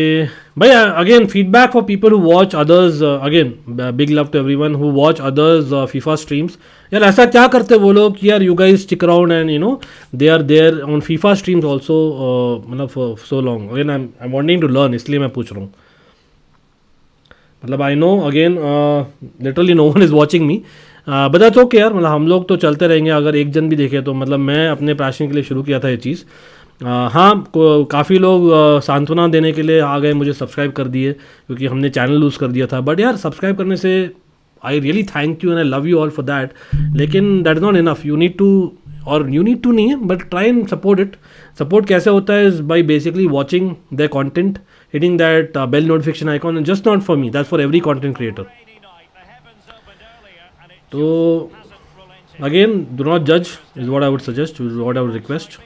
भाई again feedback for people who watch others again big love to everyone who watch others FIFA streams. यार ऐसा क्या करते हैं वो लोग कि यार you guys stick around and you know they are there on FIFA streams also मतलब for so long. Again I am wanting to learn इसलिए मैं पूछ रहा हूँ. मतलब I know again literally no one is watching me but that's okay यार. मतलब हम लोग तो चलते रहेंगे. अगर एक जन भी देखे तो मतलब मैं अपने पैशन के लिए शुरू किया था ये चीज़. हाँ काफ़ी लोग सांत्वना देने के लिए आ गए मुझे सब्सक्राइब कर दिए क्योंकि हमने चैनल लूज़ कर दिया था. बट यार सब्सक्राइब करने से I really thank you and I love you all for that. लेकिन that is not enough. You need to नहीं है but try and support it. Support कैसे होता है is by basically watching the content, hitting that bell notification icon, and just not for me, that's for every content creator. So again do not judge is what I would suggest, is what I would request.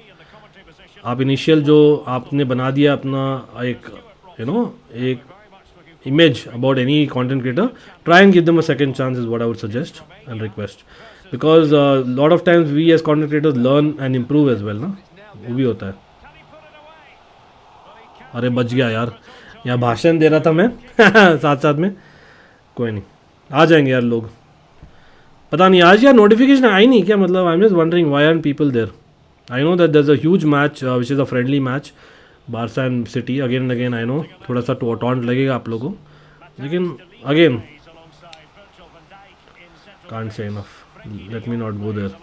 आप initial जो आपने बना दिया अपना एक you know एक image about any content creator, try and give them a second chance is what I would suggest and request. Because lot of times we as content creators learn and improve as well ना, वो भी होता है. अरे बच गया यार, यहाँ भाषण दे रहा था मैं साथ साथ में. कोई नहीं, आ जाएंगे यार लोग. पता नहीं आज यार नोटिफिकेशन आई नहीं क्या, मतलब I am just wondering why are people there. I know that there is a huge match which is a friendly match, Barca and City. Again and again I know थोड़ा सा टॉन्ट लगेगा आप लोगों को, लेकिन again can't say enough. Let me not go there.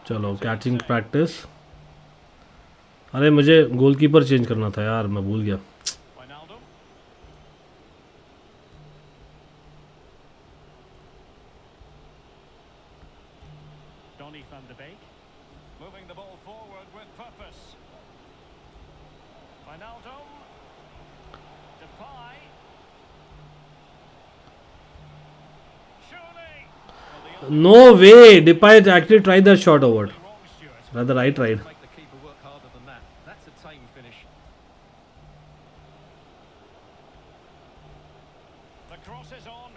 चलो catching practice. अरे मुझे गोलकीपर चेंज करना था यार, मैं भूल गया. No way, Depay actually tried that shot over. Rather I tried. Make the keeper work harder than that. That's a tame finish. The cross is on,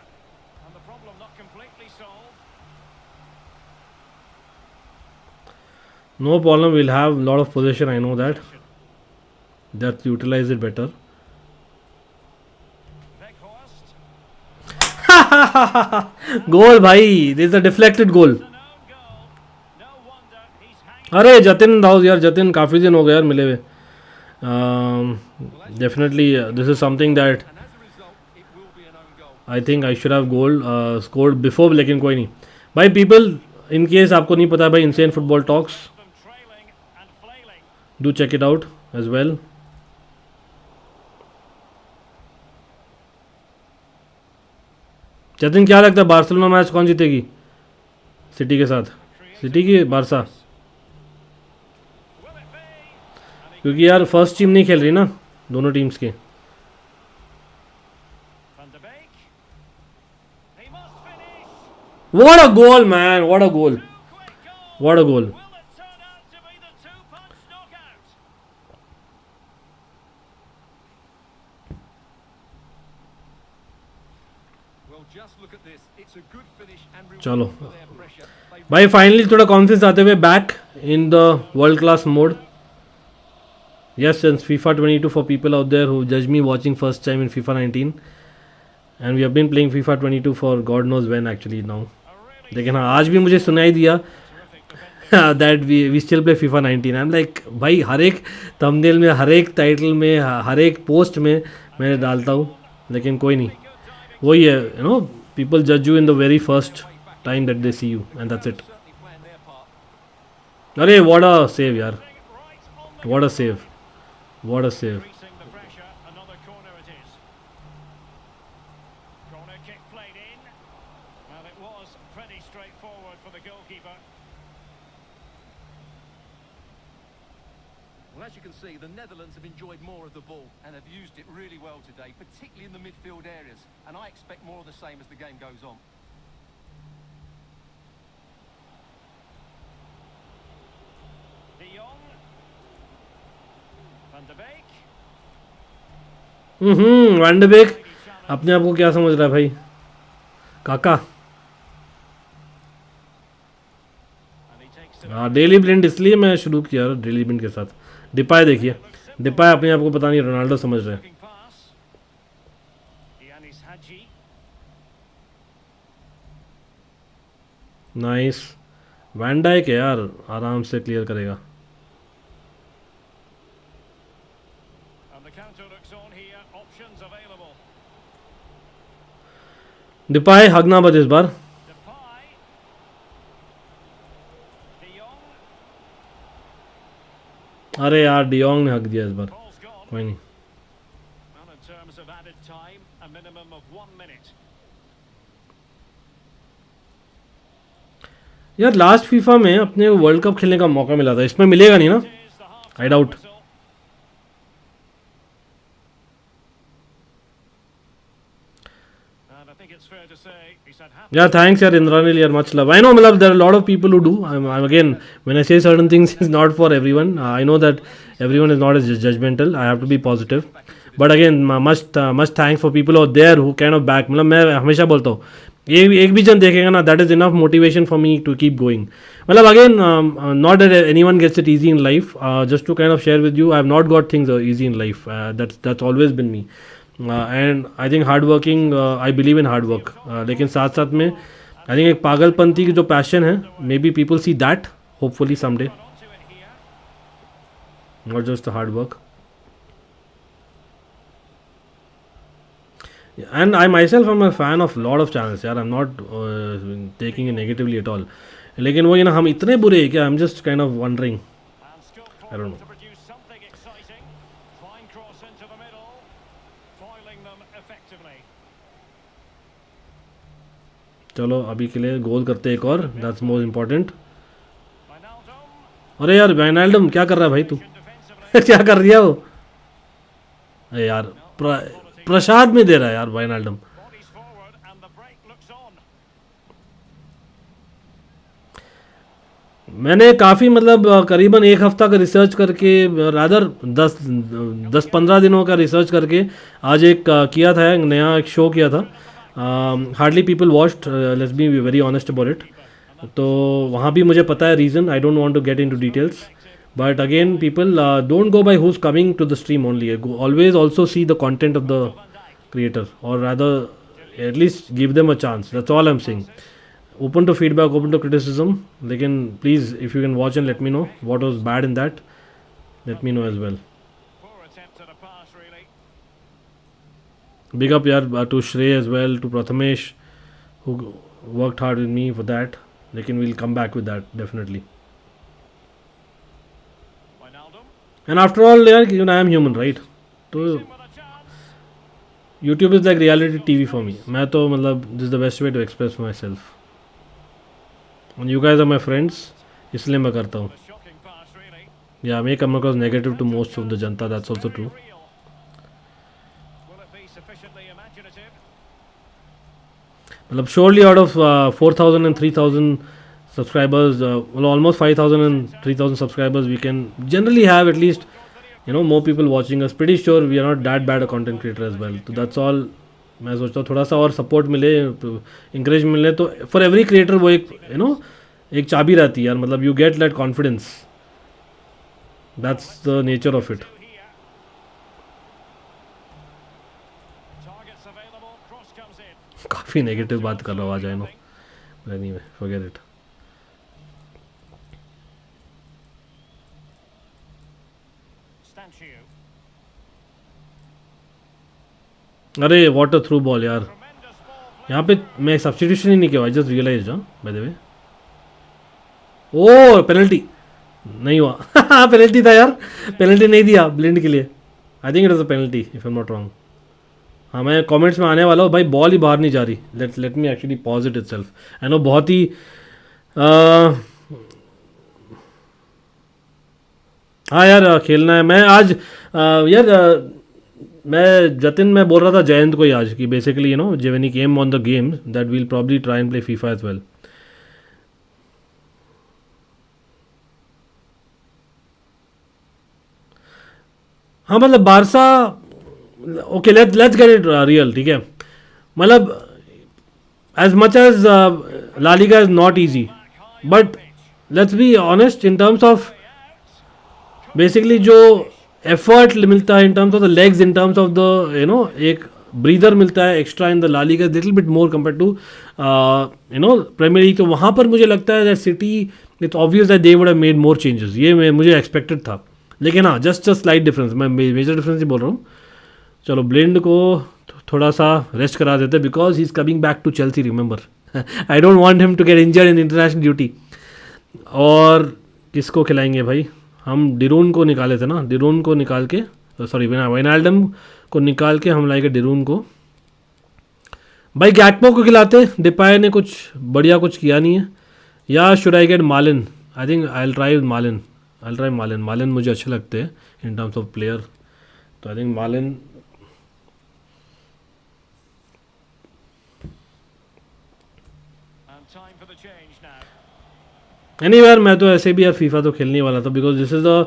and the problem not completely solved. No problem, we'll have a lot of possession, I know that. Let's utilize it better. गोल भाई, this is a deflected गोल. अरे जतिन दाऊद यार, जतिन काफ़ी दिन हो गए यार मिले हुए. Definitely this is something that I think I should have scored before, लेकिन कोई नहीं भाई. पीपल इन केस आपको नहीं पता भाई, insane football talks, do check it out as well. Jatin क्या लगता है बार्सिलोना मैच कौन जीतेगी सिटी के साथ? सिटी की बारसा, क्योंकि यार फर्स्ट टीम नहीं खेल रही ना दोनों टीम्स के. What a goal man, what a goal, what a goal. चलो भाई फाइनली थोड़ा कॉन्फिडेंस आते हुए back in the world class mode. Yes, since FIFA22 for people out there who judge me watching first time in FIFA19, and we have been playing FIFA22 for God knows when actually now. लेकिन हाँ आज भी मुझे सुनाई दिया that we still play FIFA19. I'm like भाई हर एक thumbnail में, हर एक टाइटल में, हर एक पोस्ट में मैं डालता हूँ, लेकिन कोई नहीं. वही है you know, people judge you in the very first time that they see you and that's it. अरे what a save यार, what a save. What a save. Increasing the pressure, another corner it is. Corner kick played in. Well, it was pretty straightforward for the goalkeeper. Well, as you can see, the Netherlands have enjoyed more of the ball and have used it really well today, particularly in the midfield areas. And I expect more of the same as the game goes on. Jong. Van de Beek. Van de Beek अपने आप को क्या समझ रहा है भाई काका. And he takes it. हाँ डेली ब्लिंड इसलिए मैं शुरू किया डेली ब्लिंड के साथ. डिपाय देखिए, डिपाय अपने आप को पता नहीं रोनाल्डो समझ रहे हैं. Looking pass. Yanis Hadji. Nice. Van Dijk है यार, आराम से क्लियर करेगा. And the counter looks on here. Options available. डिपाय हगना बच इस बार. Depay. De Jong. अरे यार डियोंग ने हक दिया इस बार. Ball's gone. कोई नहीं. Well, in terms of added time, a minimum of 1 minute. यार लास्ट फीफा में अपने को वर्ल्ड कप खेलने का मौका मिला था, इसमें मिलेगा नहीं ना. It is the half-time I doubt. whistle. And I think it's fair to say he's had half. Yeah, thanks यार इंद्रानिल यार, much love. I know मतलब there are a lot of people who do. I'm again when I say certain things it's not for everyone. I know that everyone is not as judgmental. I have to be positive. But again much thanks for people out there who kind of back. मतलब मैं हमेशा बोलता हूँ एक भी जन देखेगा ना, that is enough motivation for me to keep going. मतलब again not that anyone gets it easy in life. Just to kind of share with you, I have not got things easy in life. That's always been me. And I think hard working, I believe in hard work. लेकिन साथ साथ में I think एक पागलपंती की जो passion है, maybe people see that hopefully someday, Onto it here. not just the hard work. And I myself am a fan of lot of channels यार. I'm not taking it negatively at all. लेकिन वो ये ना हम इतने बुरे हैं क्या? I'm just kind of wondering. And scope I don't forward know. to produce something exciting. Fine cross into the middle. Foiling them effectively. चलो अभी के लिए गोल करते हैं एक और. That's more important. Wijnaldum. अरे यार वाइनाल्डम क्या कर रहा है भाई तू? Defensively. क्या कर दिया वो? अरे यार प्रसाद में दे रहा है यार वाइनाल्डम. Bodies forward and the break looks on. मैंने काफ़ी मतलब करीबन एक हफ्ता का रिसर्च करके, रादर 10-15 दिनों का रिसर्च करके आज एक किया था, एक नया एक शो किया था. Hardly people watched, let's be very honest about it. तो वहाँ भी मुझे पता है reason. I don't want to get into details, but again people don't go by who's coming to the stream only. Always also see the content of the creator, or rather at least give them a chance. That's all I'm saying. Open to feedback, open to criticism. Lekin please, if you can watch and let me know what was bad in that, let me know as well. Poor attempt at a pass, really. Big up yaar to Shrey as well, to Prathamesh who worked hard with me for that. Lekin we'll come back with that definitely. Wijnaldum. And after all yaar, you know, I am human, right? So In with a chance. YouTube is like reality TV for me. मैं तो मतलब this is the best way to express myself. And you guys are my friends, इसलिए मैं करता हूँ. A shocking pass, really. Yeah, I may come across negative to most of the Janata. That's also true. Very real. Will it be sufficiently imaginative? मतलब surely out of 4,000 and 3,000 subscribers, well almost 5,000 and 3,000 subscribers, we can generally have at least, you know, more people watching us. Pretty sure we are not that bad a content creator as well. So that's all. मैं सोचता हूँ थोड़ा सा और support मिले, encourage मिले तो for every creator वो एक यू नो एक चाबी रहती है यार. मतलब you get that confidence. That's the nature of it. Two here. Targets available. Cross comes in. काफ़ी नेगेटिव बात कर रहा हूँ आज, I know. Anyway forget it. Stanchio. अरे व्हाट अ थ्रू बॉल यार. Tremendous ball. यहाँ पे मैं सब्स्टिट्यूशन ही नहीं किया. I just realise by the way. Oh penalty नहीं हुआ. पेनल्टी था यार. पेनल्टी नहीं दिया ब्लिंड के लिए. I think it was a penalty if I am not wrong. हाँ मैं कमेंट्स में आने वाला हूँ भाई, बॉल ही बाहर नहीं जा रही. Late me actually pause it itself. I know बहुत ही हाँ यार खेलना है. मैं आज यार मैं जतिन मैं बोल रहा था जयंत को ही आज कि basically you know when he came on the game that we'll probably try and play FIFA as well. हाँ मतलब Barca okay let's get it real. ठीक है मतलब as much as La Liga is not easy but let's be honest in terms of basically जो effort मिलता है in terms of the legs, in terms of the you know एक breather मिलता है extra in the La Liga little bit more compare to you know Premier League. तो वहाँ पर मुझे लगता है that City it's obvious that they would have made more changes. ये मुझे एक्सपेक्टेड था लेकिन हाँ जस्ट स्लाइट डिफरेंस. मैं मेजर डिफरेंस ही बोल रहा हूँ. चलो ब्लिंड को थोड़ा सा रेस्ट करा देते because he is coming back to Chelsea remember. I don't want him to get injured in international duty. और किसको खिलाएंगे भाई? हम डिरून को निकाले थे ना, डिरून को निकाल के सॉरी वाइनाल्डम को निकाल के हम लाएंगे डिरून को. भाई गैकपो को खिलाते. डिपाय ने कुछ बढ़िया कुछ किया नहीं है. या शुड आई गेट मालिन? आई थिंक आई विल ट्राई मालिन. मालिन मुझे अच्छे लगते हैं इन टर्म्स ऑफ प्लेयर. तो आई थिंक मालिन एनीवेयर. मैं तो ऐसे भी यार फीफा तो खेलने वाला था because this is the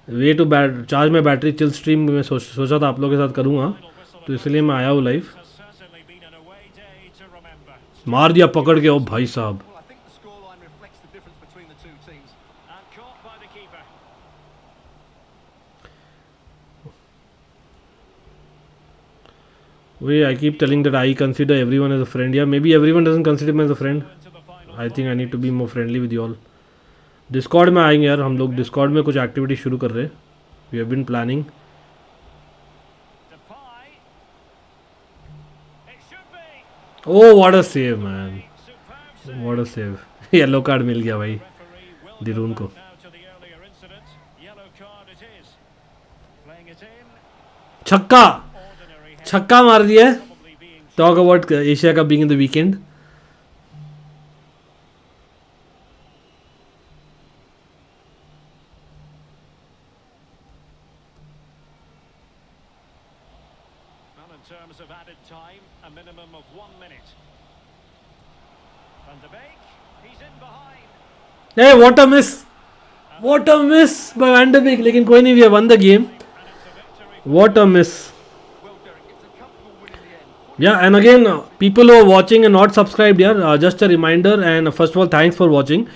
way to charge my battery. Chill stream में सोचा था आप लोगों के साथ करूँगा तो इसलिए मैं आया हूँ लाइव. मार दिया पकड़ के. ओ भाई साहब I keep telling that I consider everyone as a friend. Yeah, maybe everyone doesn't consider me as a friend. I think I need to be more friendly with you all. Discord में आएंगे यार हम लोग. Discord में कुछ activity शुरू कर रहे हैं. We have been planning. Oh what a save man, what a save. Yellow card मिल गया भाई डिरून को. छक्का मार दिया. Talk about Asia cup being in the weekend. Hey, what a miss by Van de Beek. लेकिन कोई नहीं, we have won the game. What a miss. Yeah, and again, people who are watching and not subscribed here, just a reminder, and first of all, thanks for watching.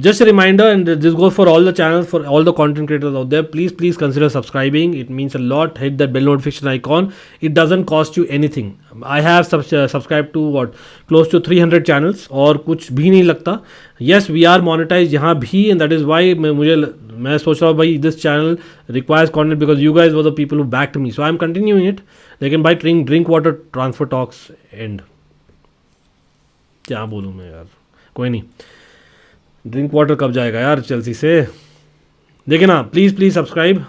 Just a reminder, and this goes for all the channels, for all the content creators out there. Please consider subscribing. It means a lot. Hit that bell notification icon. It doesn't cost you anything. I have subscribed to close to 300 channels, और कुछ भी नहीं लगता. Yes, we are monetized यहाँ भी, and that is why मैं सोच रहा हूँ भाई this channel requires content because you guys were the people who backed me, so I'm continuing it. लेकिन भाई drink water transfer talks end. क्या बोलूँ मैं यार, कोई नहीं. ड्रिंक वाटर कब जाएगा यार चेल्सी से. देखिए ना, please subscribe.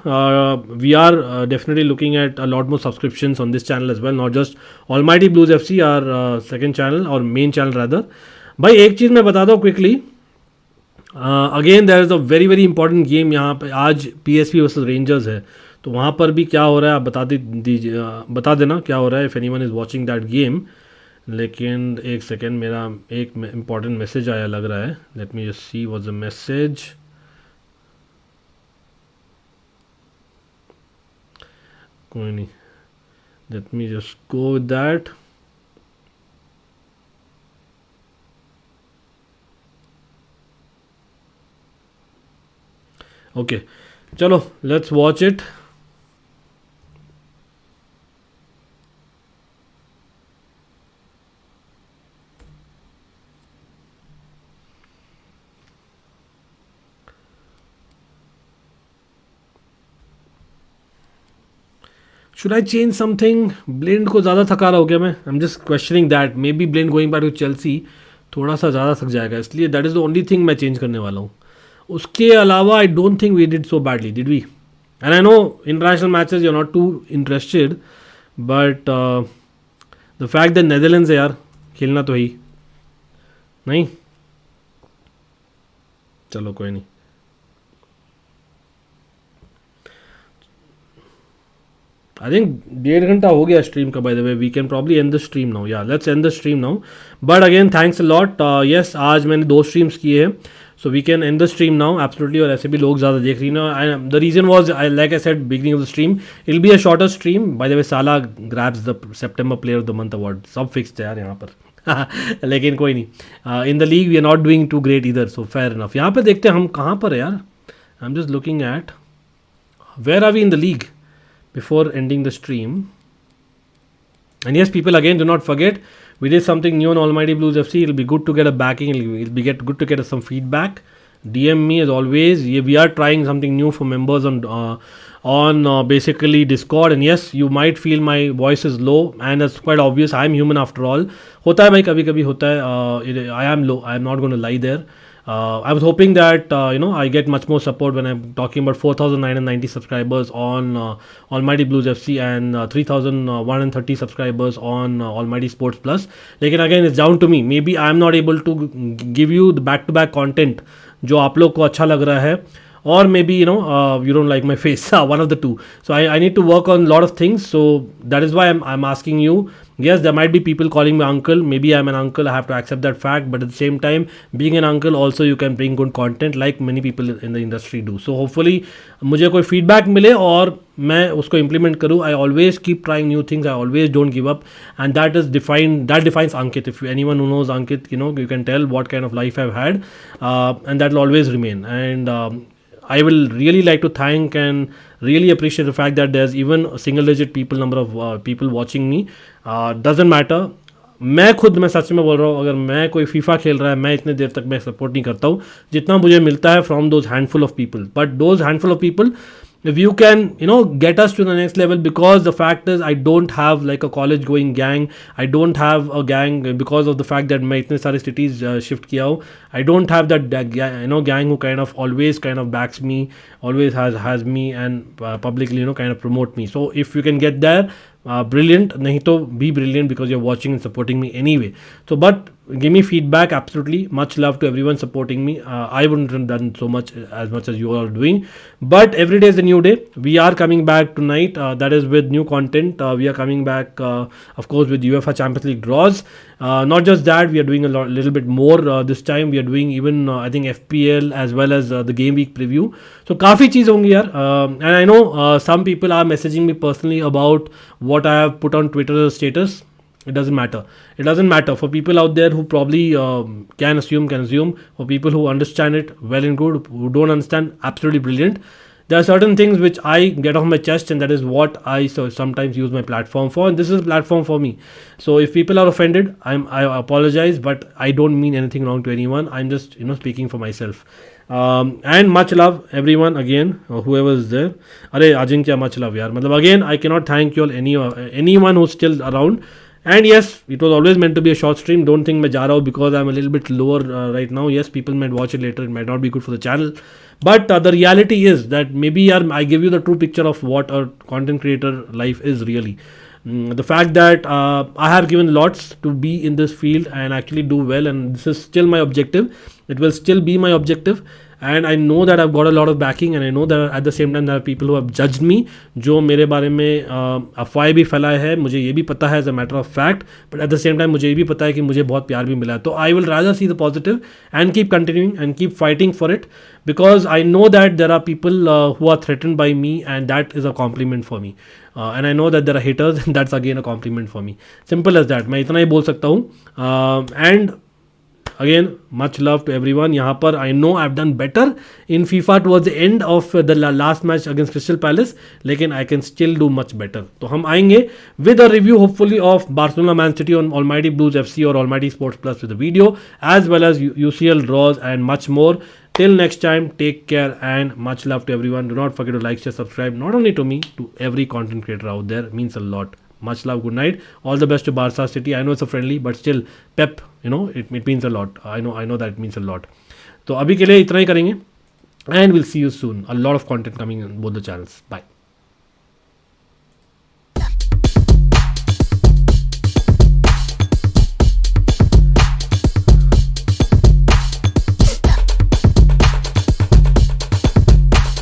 We are definitely looking at a lot more subscriptions on this channel as well, not just Almighty Blues FC our second channel और मेन चैनल रादर. भाई एक चीज़ मैं बताता हूँ quickly. Again there is a very important game यहाँ पे. आज PSV वर्सेस रेंजर्स है, तो वहाँ पर भी क्या हो रहा है आप बता देना क्या हो रहा है if anyone is watching that game. लेकिन एक सेकेंड, मेरा एक इम्पॉर्टेंट मैसेज आया लग रहा है. Let me just see what's the message. कोई नहीं, let me just go with that. Okay चलो let's watch it. Should I change something? Blind को ज़्यादा थका रहा हो गया मैं. I am just questioning that. Maybe Blind going back to Chelsea थोड़ा सा ज़्यादा थक जाएगा, इसलिए that is the only thing मैं चेंज करने वाला हूँ. उसके अलावा I don't think we did so badly, did we? And I know international matches you are not too interested, but the fact that Netherlands है यार, खेलना तो ही नहीं, चलो कोई नहीं. I think 1.5 घंटा हो गया स्ट्रीम का. By the way we can probably end the stream now. या let's end the stream now. But again thanks a lot. Yes, आज मैंने 2 स्ट्रीम्स किए हैं, so we can end the stream now absolutely. और ऐसे भी लोग ज़्यादा देख रही ना. The reason was like I said beginning of the stream, it be a shorter stream. By the way साला grabs the September player of the month award. सब फिक्स्ड है यार यहाँ पर. लेकिन कोई नहीं, in the league we are not doing too great इधर, सो फेयर इनफ. यहाँ पे देखते हैं हम कहाँ पर है यार. I am just looking at where are we in the league before ending the stream. And yes, people, again, do not forget, we did something new on Almighty Blues FC. It'll be good to get a backing. It'll be good to get some feedback. DM me as always. We are trying something new for members on basically Discord. And yes, you might feel my voice is low, and it's quite obvious. I'm human after all. होता है भाई, कभी कभी होता है. I am low. I'm not going to lie there. I was hoping that I get much more support when I'm talking about 4,990 subscribers on Almighty Blues FC and 3,130 subscribers on Almighty Sports Plus. लेकिन again it's down to me. Maybe I'm not able to give you the back-to-back content जो आप लोग को अच्छा लग रहा है, or maybe you don't like my face. One of the two. So I need to work on a lot of things. So that is why I'm asking you. Yes, there might be people calling me uncle. Maybe I'm an uncle. I have to accept that fact. But at the same time, being an uncle, also you can bring good content like many people in the industry do. So hopefully मुझे कोई feedback मिले और मैं उसको implement करूँ. I always keep trying new things. I always don't give up, and that defines Ankit. If anyone who knows Ankit, you can tell what kind of life I've had, and that will always remain. And I will really like to thank and really appreciate the fact that there's even a single digit number of people watching me. Doesn't matter. मैं सच में बोल रहा हूँ, अगर मैं कोई FIFA खेल रहा है, मैं इतने देर तक मैं सपोर्ट नहीं करता हूँ जितना मुझे मिलता है from those handful of people. But those handful of people, if you can get us to the next level, because the fact is I don't have like a college going gang. I don't have a gang because of the fact that मैं इतने सारे cities shift किया हूँ. I don't have that gang who kind of always kind of backs me, always has me and publicly kind of promote me. So if you can get there, brilliant. नहीं तो be brilliant because you're watching and supporting me anyway. So but give me feedback. Absolutely, much love to everyone supporting me. I wouldn't have done so much as you all are doing, but every day is a new day. We are coming back tonight, that is with new content. We are coming back of course with UEFA Champions League draws. Not just that, we are doing a little bit more this time. We are doing even I think FPL as well as the game week preview. So काफ़ी चीज़ होंगी यार. And I know some people are messaging me personally about what I have put on Twitter status. It doesn't matter. It doesn't matter. For people out there who probably can assume. For people who understand it, well and good. Who don't understand, absolutely brilliant. There are certain things which I get off my chest, and that is what I sometimes use my platform for. And this is a platform for me. So if people are offended, I apologize, but I don't mean anything wrong to anyone. I'm just speaking for myself. And much love everyone again, whoever is there. Arey Ajinkya, much love yaar. Matlab again, I cannot thank you all, anyone who's still around. And yes, it was always meant to be a short stream. Don't think मैं जा रहा हूँ because I'm a little bit lower right now. Yes, people might watch it later. It might not be good for the channel. But the reality is that maybe I give you the true picture of what a content creator life is really. The fact that I have given lots to be in this field and actually do well, and this is still my objective. It will still be my objective. And I know that I've got a lot of backing, and I know that at the same time there are people who have judged me, जो मेरे बारे में अफवाहें भी फैलाए हैं. मुझे ये भी पता है as a matter of fact, but at the same time मुझे ये भी पता है कि मुझे बहुत प्यार भी मिला है. तो I will rather see the positive and keep continuing and keep fighting for it, because I know that there are people who are threatened by me, and that is a compliment for me. And I know that there are haters, and that's again a compliment for me. Simple as that. मैं इतना ही बोल सकता हूँ. And again, much love to everyone. यहाँ पर I know I've done better in FIFA towards the end of the last match against Crystal Palace, लेकिन I can still do much better. तो हम आएंगे with a review hopefully of Barcelona Man City on Almighty Blues FC or Almighty Sports Plus with the video, as well as UCL draws and much more. Till next time, take care and much love to everyone. Do not forget to like, share, subscribe, not only to me, to every content creator out there. It means a lot. Much love, good night. All the best to Barca City. I know it's a friendly, but still, Pep, it means a lot. I know that it means a lot. तो अभी के लिए इतना ही करेंगे, and we'll see you soon. A lot of content coming on both the channels. Bye.